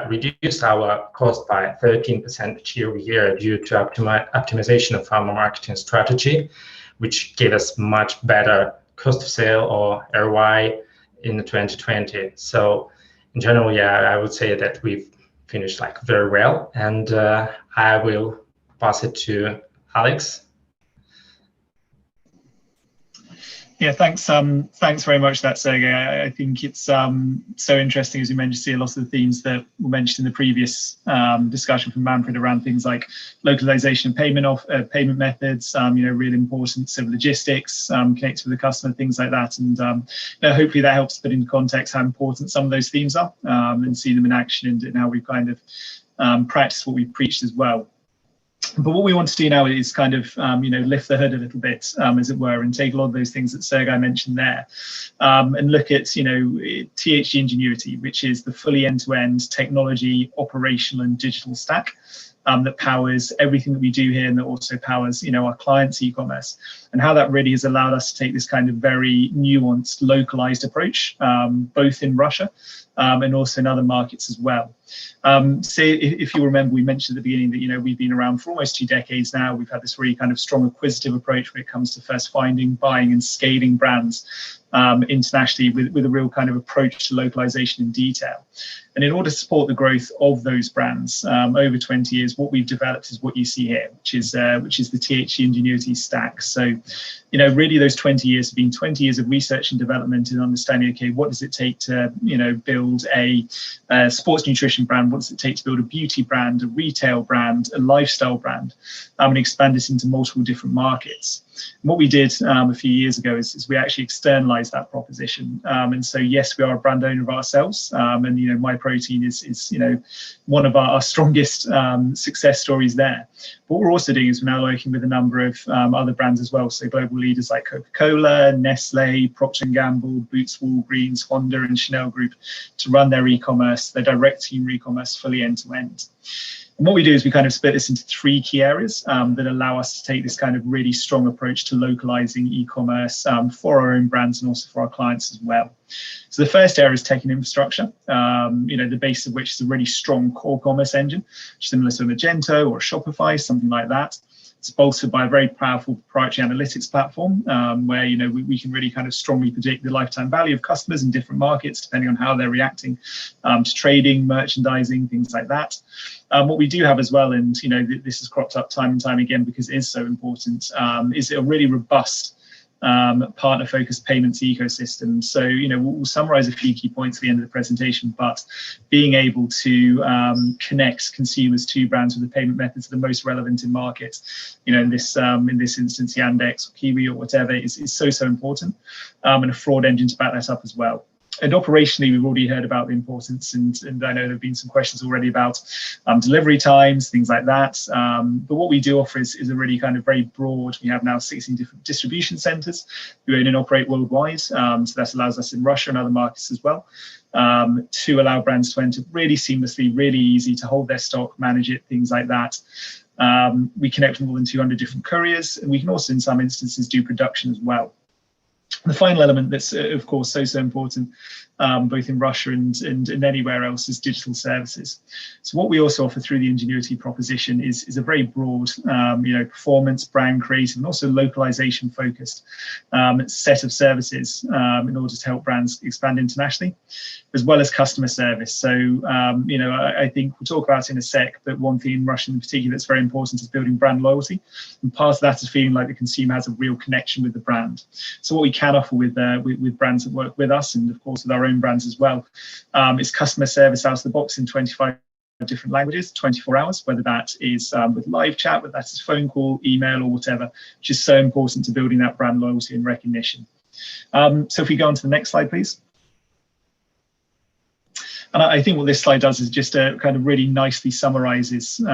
reduced our cost by 13% year over year due to optimization of our marketing strategy, which gave us much better cost of sale or ROI in 2020. So in general, yeah, I would say that we've finished like very well, and I will pass it to Alex. Yeah, thanks. Thanks very much for that, Sergey. I think it's so interesting, as you mentioned, see a lot of the themes that were mentioned in the previous discussion from Manfred around things like localization, payment methods, really important civil logistics, connect with the customer, things like that. And hopefully that helps put into context how important some of those themes are, and see them in action, and how we've kind of practiced what we've preached as well. But what we want to do now is kind of, lift the hood a little bit, as it were, and take a lot of those things that Sergey mentioned there, and look at, THG Ingenuity, which is the fully end-to-end technology, operational and digital stack that powers everything that we do here, and that also powers, our clients' e-commerce, and how that really has allowed us to take this kind of very nuanced, localized approach, both in Russia and also in other markets as well. So if you remember, we mentioned at the beginning that, we've been around for almost 2 decades now. We've had this really kind of strong acquisitive approach when it comes to first finding, buying and scaling brands internationally, with a real kind of approach to localization in detail. And in order to support the growth of those brands over 20 years, what we've developed is what you see here, which is the THG Ingenuity stack. So, really those 20 years have been 20 years of research and development and understanding, okay, what does it take to, build a sports nutrition brand? What does it take to build a beauty brand, a retail brand, a lifestyle brand, and expand it into multiple different markets? And what we did a few years ago is we actually externalized that proposition. And so, yes, we are a brand owner of ourselves. And, MyProtein is one of our strongest success stories there. What we're also doing is we're now working with a number of other brands as well. So global leaders like Coca-Cola, Nestle, Procter & Gamble, Boots, Walgreens, Honda and Chanel Group to run their e-commerce, their direct team e-commerce fully end to end. And what we do is we kind of split this into 3 key areas that allow us to take this kind of really strong approach to localizing e-commerce for our own brands and also for our clients as well. So the first area is tech and infrastructure, the base of which is a really strong core commerce engine, similar to a Magento or a Shopify, something like that. It's bolstered by a very powerful proprietary analytics platform where we can really kind of strongly predict the lifetime value of customers in different markets depending on how they're reacting to trading, merchandising, things like that. What we do have as well, and this has cropped up time and time again because it is so important, is a really robust partner-focused payments ecosystem. So, we'll summarize a few key points at the end of the presentation, but being able to connect consumers to brands with the payment methods that are most relevant in market, in this instance, Yandex or Kiwi or whatever, is so important, and a fraud engine to back that up as well. And operationally, we've already heard about the importance, and I know there have been some questions already about delivery times, things like that. But what we do offer is a really kind of very broad. We have now 16 different distribution centers who own and operate worldwide. So that allows us in Russia and other markets as well to allow brands to enter really seamlessly, really easy to hold their stock, manage it, things like that. We connect with more than 200 different couriers, and we can also, in some instances, do production as well. The final element that's, of course, so important, both in Russia and anywhere else, is digital services. So what we also offer through the Ingenuity proposition is a very broad, performance, brand creative, and also localization focused set of services in order to help brands expand internationally, as well as customer service. So, I think we'll talk about it in a sec, but one thing in Russia in particular that's very important is building brand loyalty. And part of that is feeling like the consumer has a real connection with the brand. So what we can offer with brands that work with us, and of course with our own brands as well, is customer service out of the box in 25 different languages, 24 hours, whether that is with live chat, whether that's phone call, email, or whatever, which is so important to building that brand loyalty and recognition. So if we go on to the next slide, please. And I think what this slide does is just kind of really nicely summarizes, the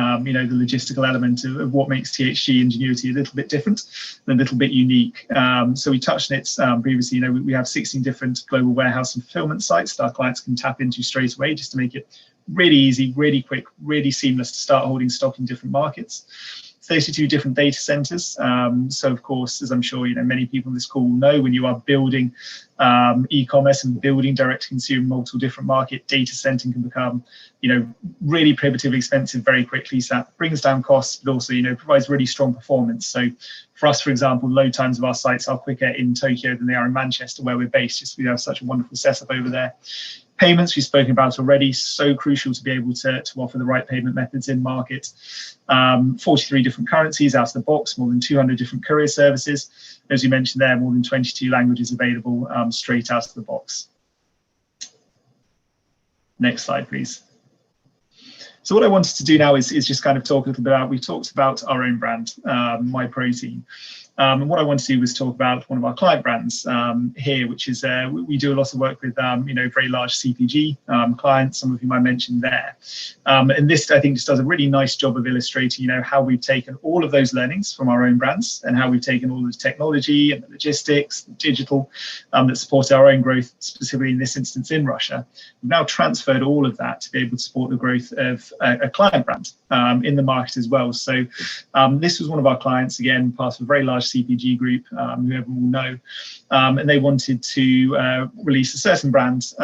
logistical element of what makes THG Ingenuity a little bit different and a little bit unique. So we touched on it previously. We have 16 different global warehouse and fulfillment sites that our clients can tap into straight away, just to make it really easy, really quick, really seamless to start holding stock in different markets. 32 different data centers. So of course, as I'm sure many people on this call will know, when you are building e-commerce and building direct to consumer, multiple different market, data center can become really prohibitively expensive very quickly. So that brings down costs, but also provides really strong performance. So for us, for example, load times of our sites are quicker in Tokyo than they are in Manchester, where we're based, just we have such a wonderful setup over there. Payments we've spoken about already, so crucial to be able to offer the right payment methods in market. 43 different currencies out of the box, more than 200 different courier services. As you mentioned there, more than 22 languages available straight out of the box. Next slide, please. So what I wanted to do now is just kind of talk a little bit about, we talked about our own brand, MyProtein. And what I wanted to do was talk about one of our client brands here, which is we do a lot of work with very large CPG clients, some of whom I mentioned there. And this, I think, just does a really nice job of illustrating how we've taken all of those learnings from our own brands and how we've taken all of the technology and the logistics, the digital that support our own growth, specifically in this instance in Russia. We've now transferred all of that to be able to support the growth of a client brand in the market as well. So this was one of our clients, again, part of a very large CPG group, who everyone will know, and they wanted to release a certain brand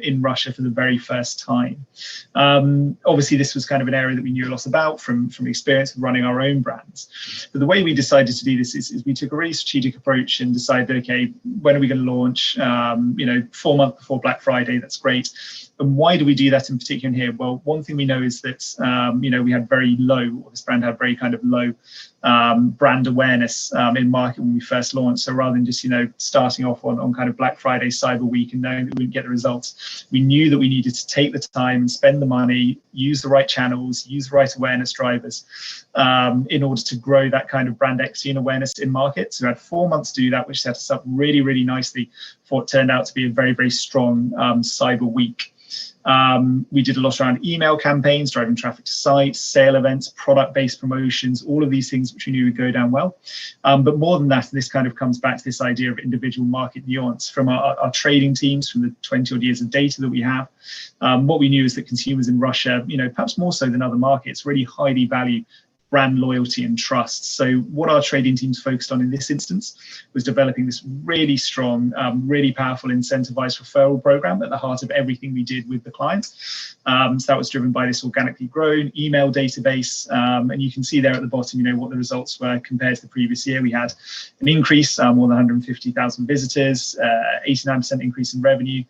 in Russia for the very first time. Obviously, this was kind of an area that we knew a lot about from experience of running our own brands. But the way we decided to do this is we took a really strategic approach and decided, okay, when are we going to launch? 4 months before Black Friday, that's great. And why do we do that in particular here? Well, one thing we know is that, we had very low, this brand had very kind of low brand awareness in market when we first launched. So rather than just, starting off on kind of Black Friday, Cyber Week, and knowing that we wouldn't get the results, we knew that we needed to take the time and spend the money, use the right channels, use the right awareness drivers in order to grow that kind of brand equity and awareness in market. So we had 4 months to do that, which set us up really, really nicely for what turned out to be a very, very strong Cyber Week. We did a lot around email campaigns, driving traffic to sites, sale events, product-based promotions, all of these things which we knew would go down well. But more than that, this kind of comes back to this idea of individual market nuance from our trading teams, from the 20-odd years of data that we have. What we knew is that consumers in Russia, perhaps more so than other markets, really highly value brand loyalty and trust. So what our trading teams focused on in this instance was developing this really strong, really powerful incentivized referral program at the heart of everything we did with the clients. So that was driven by this organically grown email database. And you can see there at the bottom, what the results were compared to the previous year. We had an increase, more than 150,000 visitors, 89% increase in revenue,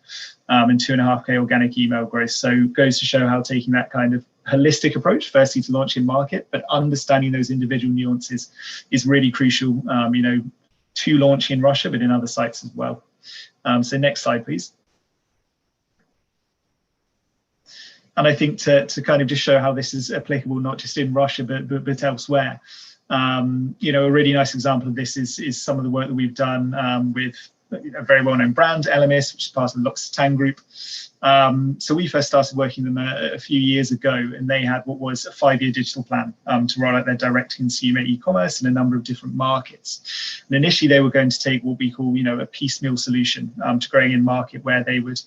and 2.5K organic email growth. So it goes to show how taking that kind of holistic approach, firstly to launch in market, but understanding those individual nuances is really crucial, to launch in Russia, but in other sites as well. So next slide, please. And I think to kind of just show how this is applicable, not just in Russia, but elsewhere. A really nice example of this is some of the work that we've done with a very well-known brand, LMS, which is part of the L'Occitane group. So we first started working with them a few years ago, and they had what was a 5-year digital plan to roll out their direct-to-consumer e-commerce in a number of different markets. And initially, they were going to take what we call, a piecemeal solution to growing in market, where they would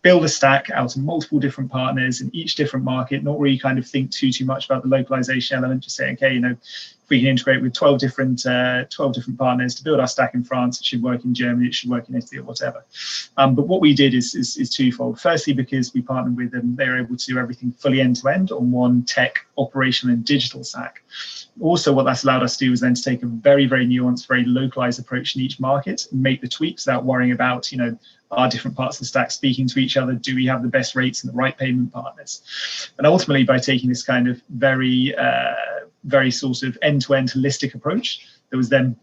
build a stack out of multiple different partners in each different market, not really kind of think too much about the localization element, just saying, okay, if we can integrate with 12 different partners to build our stack in France, it should work in Germany, it should work in Italy or whatever. But what we did is twofold. Firstly, because we partnered with them, they were able to do everything fully end-to-end on one tech, operational and digital stack. Also, what that's allowed us to do is then to take a very, very nuanced, very localized approach in each market and make the tweaks without worrying about, are different parts of the stack speaking to each other? Do we have the best rates and the right payment partners? And ultimately, by taking this kind of very sort of end-to-end holistic approach, that was then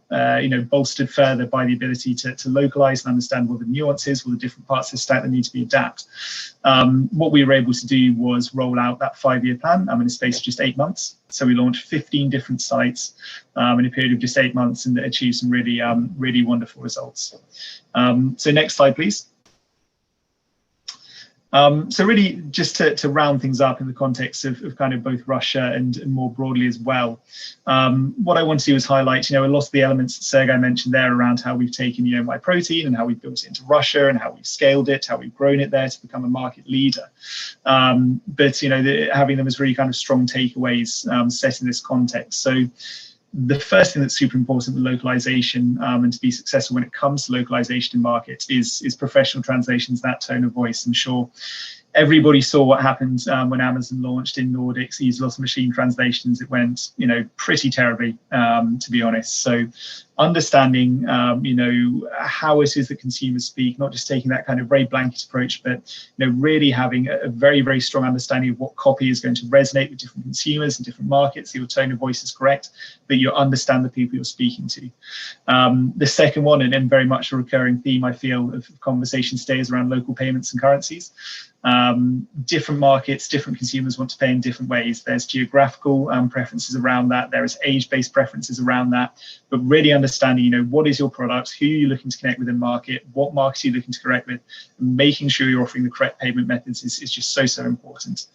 bolstered further by the ability to localize and understand what the nuances, what the different parts of the stack that need to be adapted. What we were able to do was roll out that 5-year plan in a space of just 8 months. So we launched 15 different sites in a period of just 8 months and achieved some really, really wonderful results. So next slide, please. So really, just to round things up in the context of kind of both Russia and more broadly as well, what I want to do is highlight, a lot of the elements that Sergey mentioned there around how we've taken, MyProtein and how we've built it into Russia and how we've scaled it, how we've grown it there to become a market leader. But, having them as really kind of strong takeaways set in this context. So the first thing that's super important with localization and to be successful when it comes to localization in markets is professional translations, that tone of voice. I'm sure everybody saw what happened when Amazon launched in Nordics. They used lots of machine translations. It went, pretty terribly, to be honest. So understanding, how it is that consumers speak, not just taking that kind of very blanket approach, but, really having a very, very strong understanding of what copy is going to resonate with different consumers and different markets. Your tone of voice is correct, but you understand the people you're speaking to. The second one, and very much a recurring theme, I feel, of conversation today is around local payments and currencies. Different markets, different consumers want to pay in different ways. There's geographical preferences around that. There is age-based preferences around that. But really understanding, what is your product, who are you looking to connect with in market, what markets are you looking to connect with, and making sure you're offering the correct payment methods is just so important.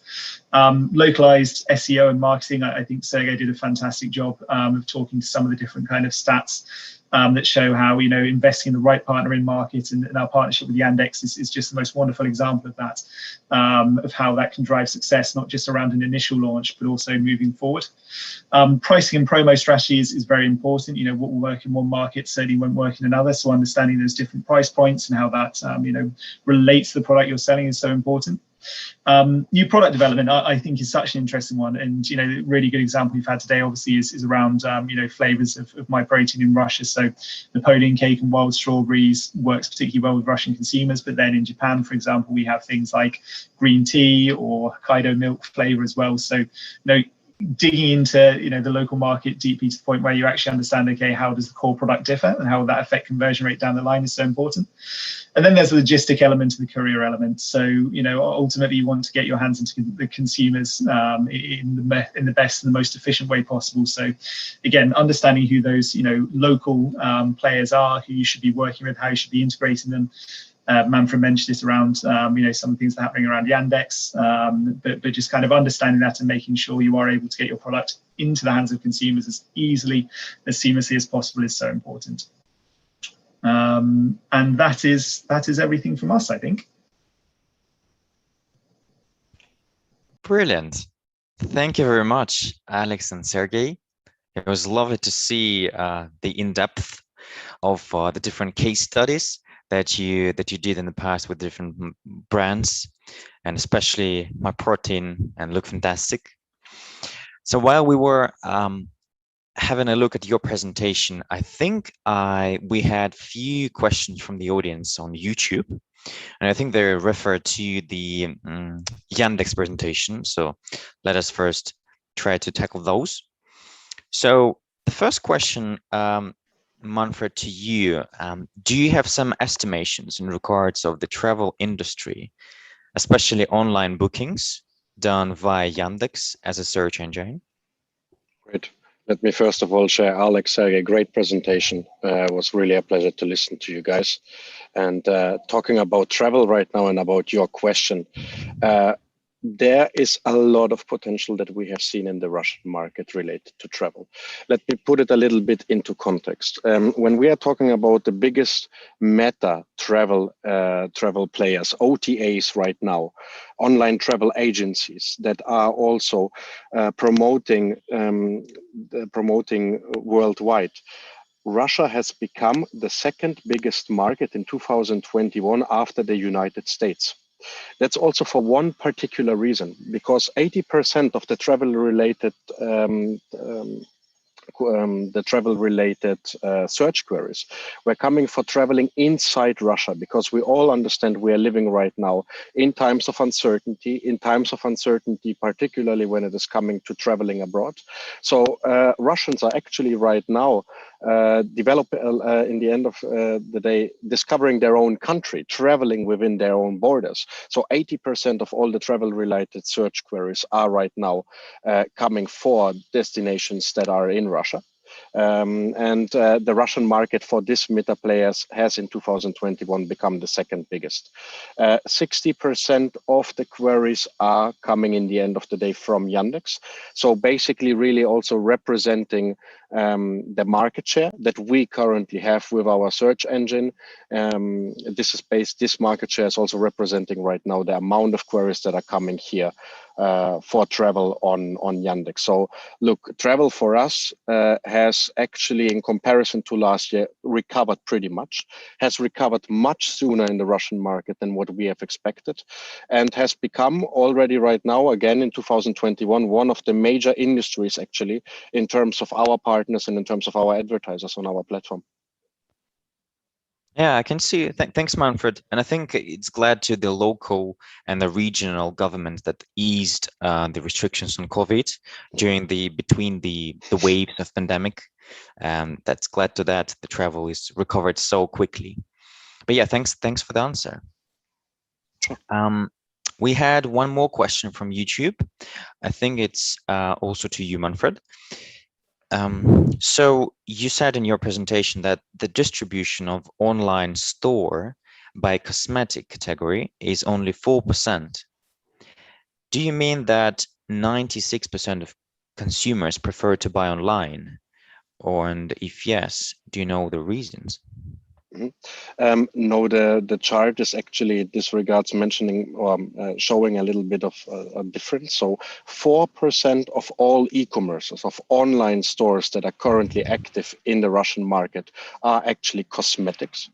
Localized SEO and marketing, I think Sergey did a fantastic job of talking to some of the different kind of stats that show how, investing in the right partner in market, and our partnership with Yandex is just the most wonderful example of that, of how that can drive success, not just around an initial launch, but also moving forward. Pricing and promo strategy is very important. What will work in one market certainly won't work in another. So understanding those different price points and how that, relates to the product you're selling is so important. New product development, I think, is such an interesting one, and a really good example we've had today obviously is around flavors of MyProtein in Russia. So Napoleon cake and wild strawberries works particularly well with Russian consumers, but then in Japan, for example, we have things like green tea or Hokkaido milk flavor as well. So digging into the local market deeply to the point where you actually understand, okay, how does the core product differ and how will that affect conversion rate down the line is so important. And then there's the logistic element and the courier element. So ultimately you want to get your hands into the consumers in the best and the most efficient way possible. So again, understanding who those local players are, who you should be working with, how you should be integrating them. Manfred mentioned it around some of the things that are happening around Yandex, but just kind of understanding that and making sure you are able to get your product into the hands of consumers as easily, as seamlessly as possible is so important. And that is everything from us, I think. Brilliant. Thank you very much, Alex and Sergey. It was lovely to see the in-depth of the different case studies that you did in the past with different brands, and especially My Protein and Look Fantastic. So while we were having a look at your presentation, I think we had few questions from the audience on YouTube, and I think they refer to the Yandex presentation. So let us first try to tackle those. So the first question, Manfred, to you, do you have some estimations in regards of the travel industry, especially online bookings done via Yandex as a search engine? Great. Let me first of all share, Alex, a great presentation. It was really a pleasure to listen to you guys. And talking about travel right now and about your question, there is a lot of potential that we have seen in the Russian market related to travel. Let me put it a little bit into context. When we are talking about the biggest meta travel players, OTAs right now, online travel agencies that are also promoting worldwide, Russia has become the second biggest market in 2021 after the United States. That's also for one particular reason, because 80% of the travel-related search queries were coming for traveling inside Russia, because we all understand we are living right now in times of uncertainty, particularly when it is coming to traveling abroad. So Russians are actually right now in the end of the day, discovering their own country, traveling within their own borders. So 80% of all the travel-related search queries are right now coming for destinations that are in Russia. The Russian market for this meta players has in 2021 become the second biggest. 60% of the queries are coming in the end of the day from Yandex. So basically really also representing the market share that we currently have with our search engine. This market share is also representing right now the amount of queries that are coming here for travel on Yandex. So look, travel for us has actually, in comparison to last year, recovered pretty much, has recovered much sooner in the Russian market than what we have expected, and has become already right now, again in 2021, one of the major industries actually in terms of our partners and in terms of our advertisers on our platform. Yeah, I can see. Thanks, Manfred. And I think it's glad to the local and the regional governments that eased the restrictions on COVID between the waves of pandemic. That's glad to that the travel is recovered so quickly. But yeah, thanks for the answer. We had one more question from YouTube. I think it's also to you, Manfred. So you said in your presentation that the distribution of online store by cosmetic category is only 4%. Do you mean that 96% of consumers prefer to buy online? And if yes, do you know the reasons? No, the chart is actually disregards mentioning or showing a little bit of a difference. So 4% of all e-commerces, of online stores that are currently active in the Russian market are actually cosmetics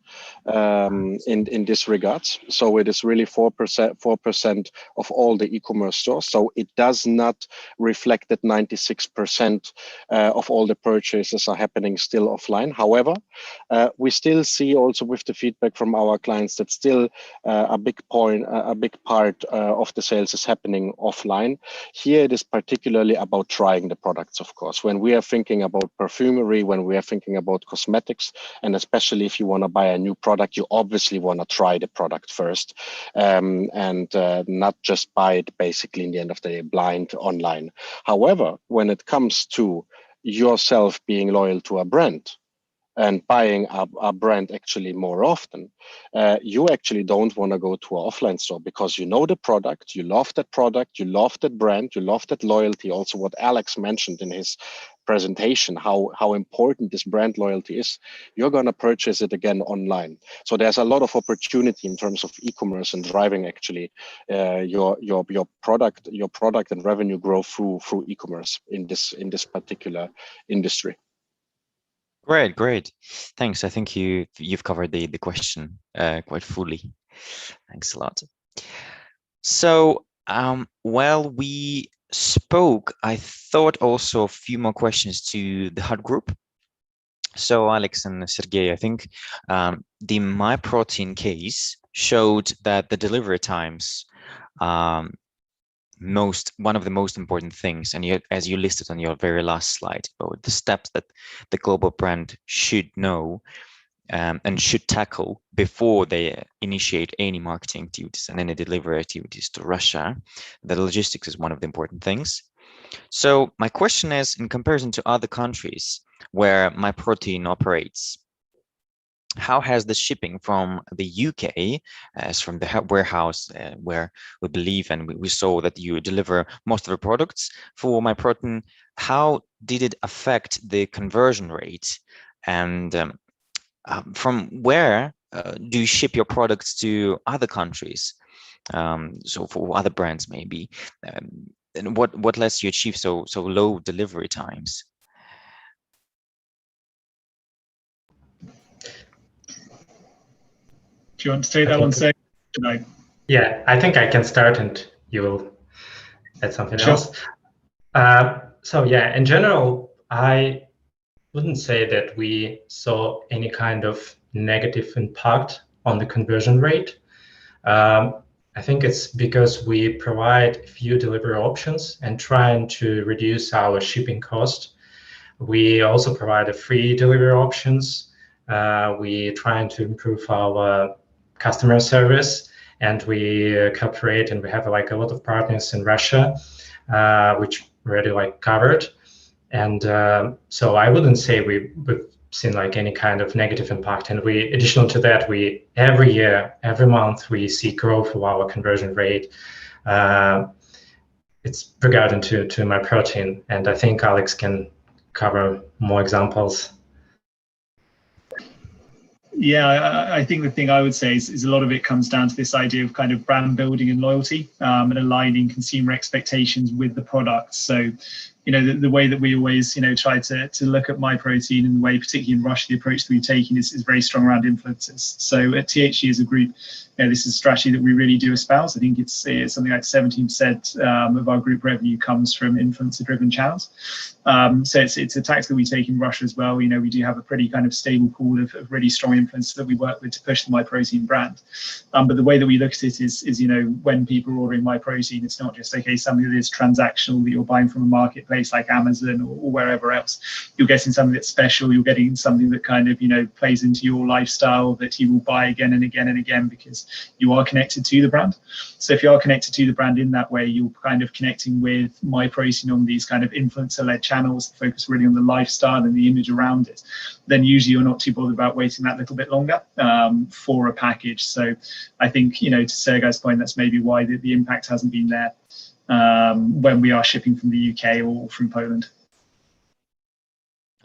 in this regards. So it is really 4% of all the e-commerce stores. So it does not reflect that 96% of all the purchases are happening still offline. However, we still see also with the feedback from our clients that still a big part of the sales is happening offline. Here it is particularly about trying the products, of course. When we are thinking about perfumery, when we are thinking about cosmetics, and especially if you want to buy a new product, you obviously want to try the product first and not just buy it basically in the end of the day blind online. However, when it comes to yourself being loyal to a brand, and buying our brand actually more often, you actually don't want to go to an offline store because you know the product, you love that product, you love that brand, you love that loyalty. Also, what Alex mentioned in his presentation, how important this brand loyalty is. You're going to purchase it again online. So there's a lot of opportunity in terms of e-commerce and driving actually your product and revenue growth through e-commerce in this particular industry. Great. Thanks. I think you've covered the question quite fully. Thanks a lot. So while we spoke, I thought also a few more questions to the HUD group. So Alex and Sergey, I think the MyProtein case showed that the delivery times one of the most important things, and as you listed on your very last slide, about the steps that the global brand should know and should tackle before they initiate any marketing activities and any delivery activities to Russia. The logistics is one of the important things. So my question is, in comparison to other countries where MyProtein operates, how has the shipping from the UK, as from the warehouse where we believe and we saw that you deliver most of the products for MyProtein, how did it affect the conversion rate? And from where do you ship your products to other countries? So for other brands maybe, and what lets you achieve so low delivery times? Do you want to take that one, Sergey? Yeah, I think I can start and you will add something else. So yeah, in general, I wouldn't say that we saw any kind of negative impact on the conversion rate. I think it's because we provide a few delivery options and trying to reduce our shipping cost. We also provide a free delivery options. We trying to improve our customer service, and we cooperate, and we have like a lot of partners in Russia, which already like covered. And so I wouldn't say we've seen like any kind of negative impact. And we, additional to that, we every year, every month, we see growth of our conversion rate. It's regarding to MyProtein, and I think Alex can cover more examples. Yeah, I think the thing I would say is a lot of it comes down to this idea of kind of brand building and loyalty, and aligning consumer expectations with the product. So, you know, the way that we always, you know, try to look at MyProtein, and the way, particularly in Russia, the approach that we've taken is very strong around influencers. So at THG as a group, you know, this is a strategy that we really do espouse. I think it's something like 17% of our group revenue comes from influencer-driven channels. So it's a tactic that we take in Russia as well. You know, we do have a pretty kind of stable pool of really strong influencers that we work with to push the MyProtein brand. But the way that we look at it is, you know, when people are ordering MyProtein, it's not just, okay, something that is transactional that you're buying from a marketplace like Amazon or wherever else. You're getting something that's special. You're getting something that kind of, you know, plays into your lifestyle, that you will buy again and again and again because you are connected to the brand. So if you are connected to the brand in that way, you're kind of connecting with MyProtein on these kind of influencer-led channels that focus really on the lifestyle and the image around it. Then usually you're not too bothered about waiting that little bit longer for a package. So I think, you know, to Sergey's point, that's maybe why the impact hasn't been there when we are shipping from the UK or from Poland.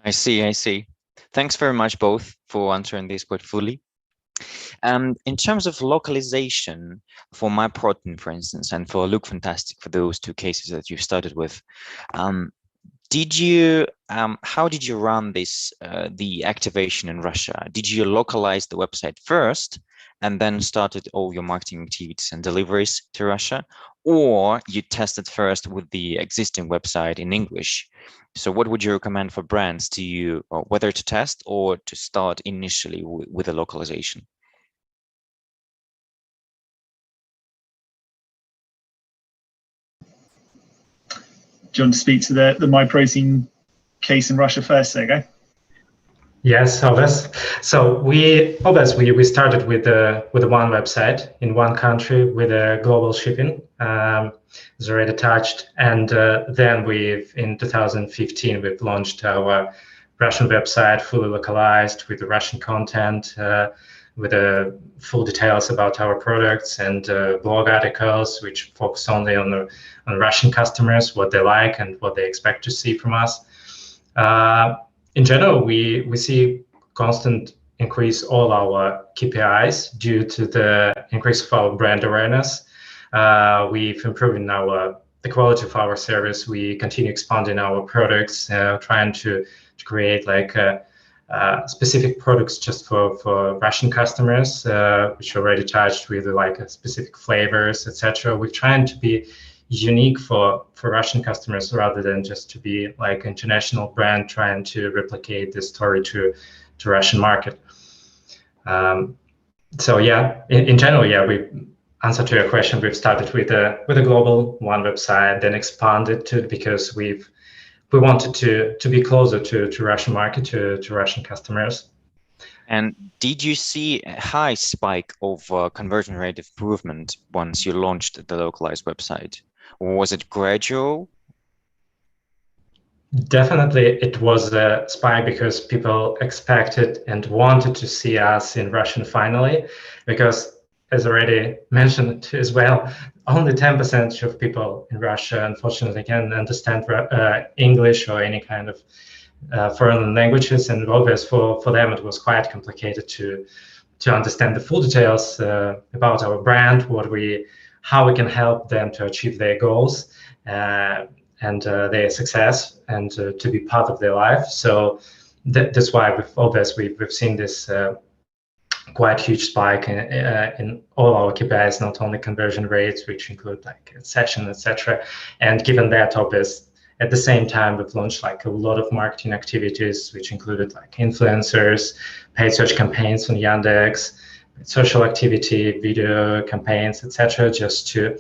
I see. Thanks very much both for answering this quite fully. In terms of localization for MyProtein, for instance, and for Look Fantastic, for those two cases that you started with, how did you run this, the activation in Russia? Did you localize the website first and then started all your marketing activities and deliveries to Russia? Or you tested first with the existing website in English? So what would you recommend for brands to whether to test or to start initially with a localization? Do you want to speak to the MyProtein case in Russia first, Sergey? Yes, Oves. So we started with the one website in one country with a global shipping, is already touched, and then in 2015 we've launched our Russian website, fully localized with the Russian content, with the full details about our products, and blog articles which focus only on Russian customers, what they like and what they expect to see from us. In general, we see constant increase all our KPIs due to the increase of our brand awareness. We've improved the quality of our service. We continue expanding our products, trying to create like specific products just for Russian customers, which are already charged with like specific flavors, etc. We're trying to be unique for Russian customers rather than just to be like international brand trying to replicate this story to Russian market. So yeah, in general, yeah, we answer to your question. We've started with a global one website, then expanded to because we wanted to be closer to Russian market, to Russian customers. And did you see a high spike of conversion rate improvement once you launched the localized website? Or was it gradual? Definitely, it was a spike because people expected and wanted to see us in Russian finally, because as already mentioned as well, only 10% of people in Russia, unfortunately, can understand English or any kind of foreign languages, and obviously for them it was quite complicated to understand the full details about our brand, how we can help them to achieve their goals and their success, and to be part of their life. So that's why we've seen this quite huge spike in all our KPIs, not only conversion rates, which include like session, etc. And given that, obvious, at the same time, we've launched like a lot of marketing activities, which included like influencers, paid search campaigns on Yandex, social activity, video campaigns, etc., just to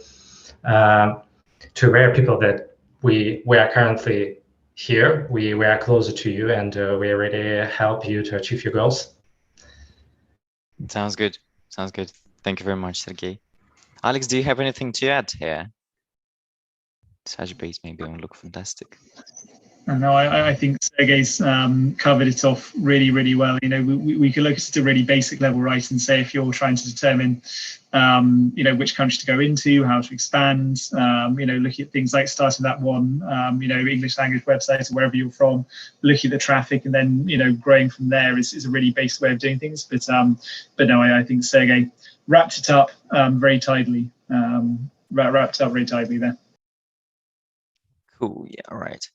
aware people that we are currently here, we are closer to you, and we are ready to help you to achieve your goals. Sounds good. Sounds good. Thank you very much, Sergey. Alex, do you have anything to add here? Touch base maybe won't look fantastic. No, I think Sergey's covered it off really, really well. You know, we could look at a really basic level, right, and say if you're trying to determine, you know, which country to go into, how to expand, you know, looking at things like starting that one, you know, English language website or wherever you're from, looking at the traffic, and then, you know, growing from there is a really basic way of doing things. But no, I think Sergey wrapped it up very tidily. Wrapped up very tidily there. Cool. Yeah. All right.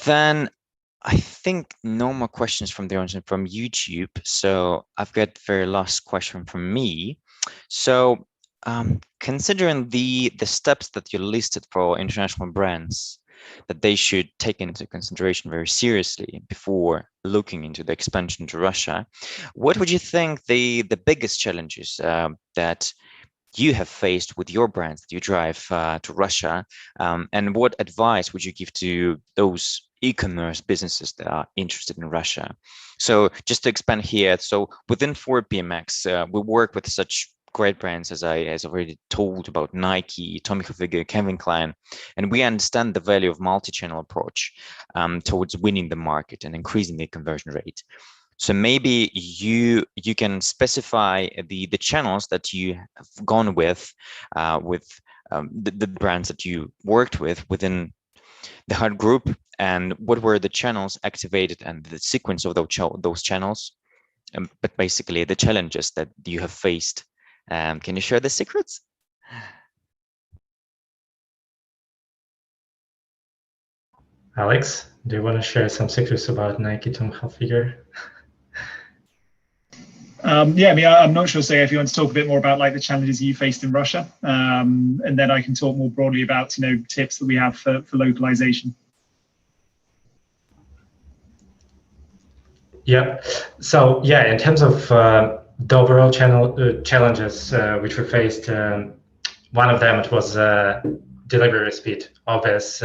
Then I think no more questions from the audience from YouTube. So I've got the very last question from me. So considering the steps that you listed for international brands, that they should take into consideration very seriously before looking into the expansion to Russia, what would you think the biggest challenges that you have faced with your brands that you drive to Russia, and what advice would you give to those e-commerce businesses that are interested in Russia? So just to expand here, so within ForwardPMX, we work with such great brands as already told about Nike, Tommy Hilfiger, Calvin Klein, and we understand the value of multi-channel approach towards winning the market and increasing the conversion rate. So maybe you can specify the channels that you have gone with the brands that you worked with within the Hut Group, and what were the channels activated and the sequence of those channels, but basically the challenges that you have faced. Can you share the secrets? Alex, do you want to share some secrets about Nike, Tom Hilfiger? Yeah, I mean, I'm not sure, say, if you want to talk a bit more about like the challenges you faced in Russia, and then I can talk more broadly about, you know, tips that we have for localization. Yeah. So yeah, in terms of the overall challenges which we faced, one of them, it was delivery speed. Obvious,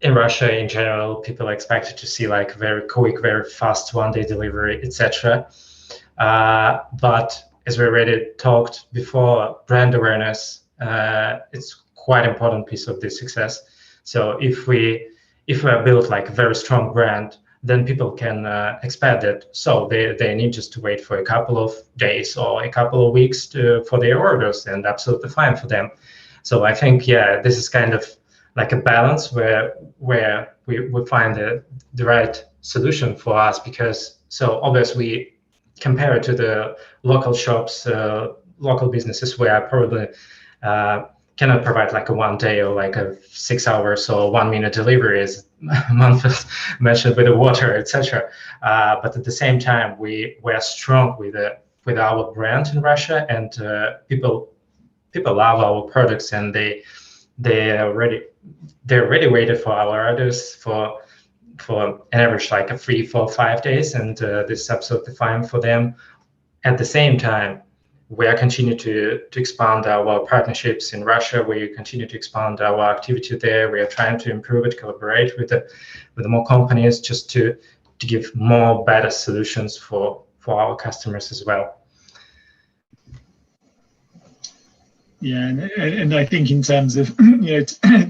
in Russia in general, people expected to see like very quick, very fast one-day delivery, etc. But as we already talked before, brand awareness, it's quite important piece of this success. So if we have built like a very strong brand, then people can expect that. So they need just to wait for a couple of days or a couple of weeks for their orders, and absolutely fine for them. So I think, yeah, this is kind of like a balance where we find the right solution for us, because so obviously compared to the local shops, local businesses where probably cannot provide like a 1 day or like a 6 hours or 1 minute delivery, as Manfred mentioned, with the water, etc. But at the same time, we are strong with our brand in Russia, and people love our products, and they're ready waited for our orders for an average like a 3, 4, 5 days, and this is absolutely fine for them. At the same time, we are continue to expand our partnerships in Russia. We continue to expand our activity there. We are trying to improve it, collaborate with the more companies, just to give more better solutions for our customers as well. Yeah, and I think in terms of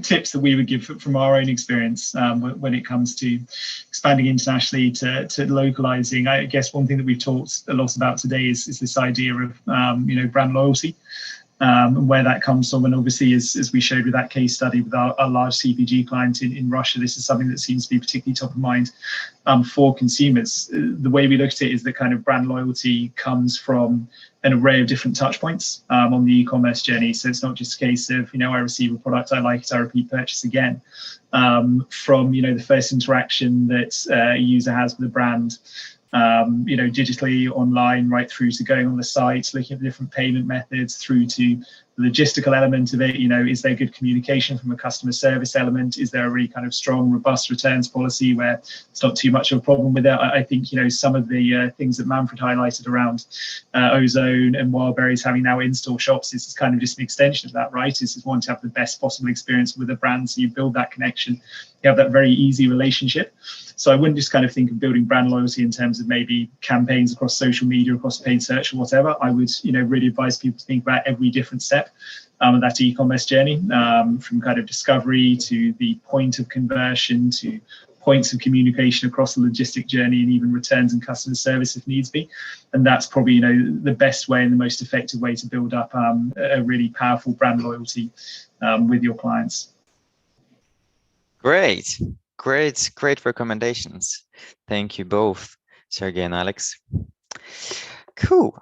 tips that we would give from our own experience when it comes to expanding internationally to localizing, I guess one thing that we've talked a lot about today is this idea of brand loyalty. And where that comes from. And obviously, as we showed with that case study with our large CPG client in Russia, this is something that seems to be particularly top of mind for consumers. The way we look at it is that kind of brand loyalty comes from an array of different touch points on the e-commerce journey. So it's not just a case of, I receive a product, I like it, I repeat purchase again. From, the first interaction that a user has with a brand, digitally, online, right through to going on the site, looking at the different payment methods, through to the logistical element of it. Is there good communication from a customer service element? Is there a really kind of strong, robust returns policy where it's not too much of a problem with it? I think, some of the things that Manfred highlighted around Ozone and Wildberries having now in-store shops is kind of just an extension of that, right? Is wanting to have the best possible experience with a brand. So you build that connection, you have that very easy relationship. So I wouldn't just kind of think of building brand loyalty in terms of maybe campaigns across social media, across paid search or whatever. I would, really advise people to think about every different step of that e-commerce journey, from kind of discovery to the point of conversion to points of communication across the logistic journey, and even returns and customer service if needs be. And that's probably, the best way and the most effective way to build up a really powerful brand loyalty with your clients. Great recommendations. Thank you both, Sergey and Alex. Cool.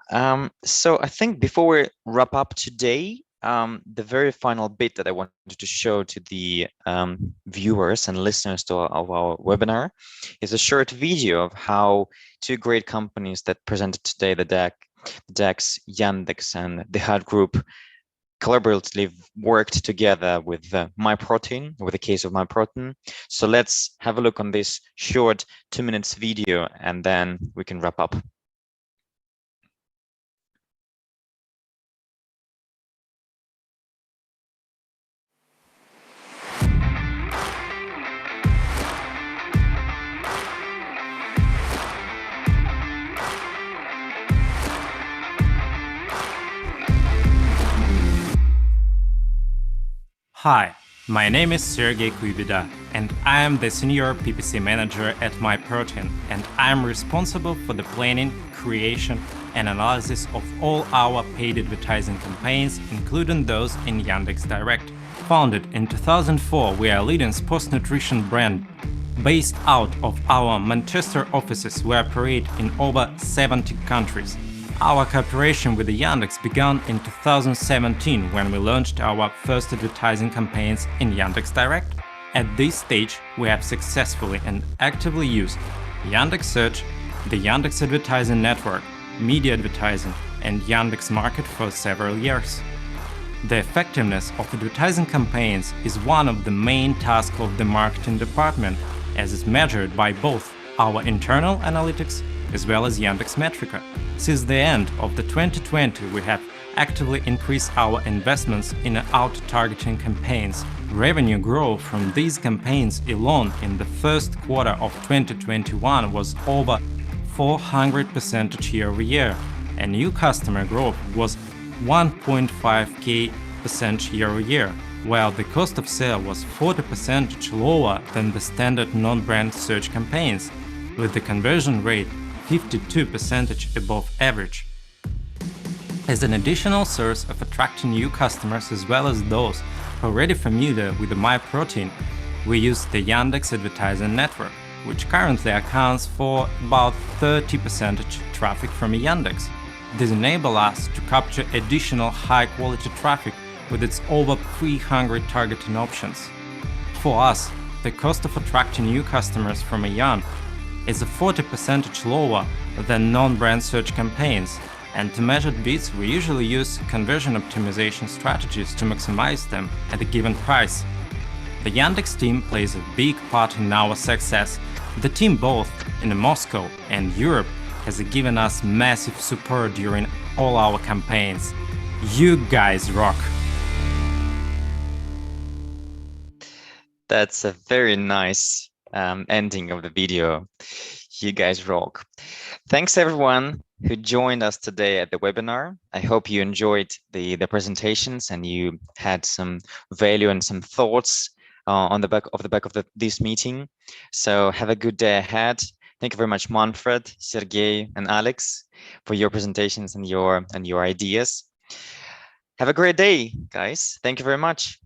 So I think before we wrap up today, the very final bit that I wanted to show to the viewers and listeners of our webinar is a short video of how two great companies that presented today, the DAX, Yandex, and the Hut Group, collaboratively worked together with MyProtein, with the case of MyProtein. So let's have a look on this short 2 minutes video, and then we can wrap up. Hi, my name is Sergey Kuybeda, and I am the Senior PPC Manager at MyProtein, and I am responsible for the planning, creation, and analysis of all our paid advertising campaigns, including those in Yandex Direct. Founded in 2004, we are a leading sports nutrition brand. Based out of our Manchester offices, we operate in over 70 countries. Our cooperation with the Yandex began in 2017 when we launched our first advertising campaigns in Yandex Direct. At this stage, we have successfully and actively used Yandex Search, the Yandex Advertising Network, media advertising, and Yandex Market for several years. The effectiveness of advertising campaigns is one of the main tasks of the marketing department, as is measured by both our internal analytics as well as Yandex Metrica. Since the end of the 2020, we have actively increased our investments in auto-targeting campaigns. Revenue growth from these campaigns alone in the first quarter of 2021 was over 400% year-over-year, and new customer growth was 1.5K% year-over-year, while the cost of sale was 40% lower than the standard non-brand search campaigns. with the conversion rate 52% above average. As an additional source of attracting new customers as well as those already familiar with the MyProtein, we use the Yandex advertising network, which currently accounts for about 30% traffic from Yandex. This enables us to capture additional high-quality traffic with its over 300 targeting options. For us, the cost of attracting new customers from Yan is 40% lower than non-brand search campaigns, and to measure bids we usually use conversion optimization strategies to maximize them at a given price. The Yandex team plays a big part in our success. The team both in Moscow and Europe has given us massive support during all our campaigns. You guys rock! That's a very nice ending of the video. You guys rock. Thanks everyone who joined us today at the webinar. I hope you enjoyed the presentations and you had some value and some thoughts on the back of this meeting. So have a good day ahead. Thank you very much, Manfred, Sergey, and Alex, for your presentations and your ideas. Have a great day, guys. Thank you very much.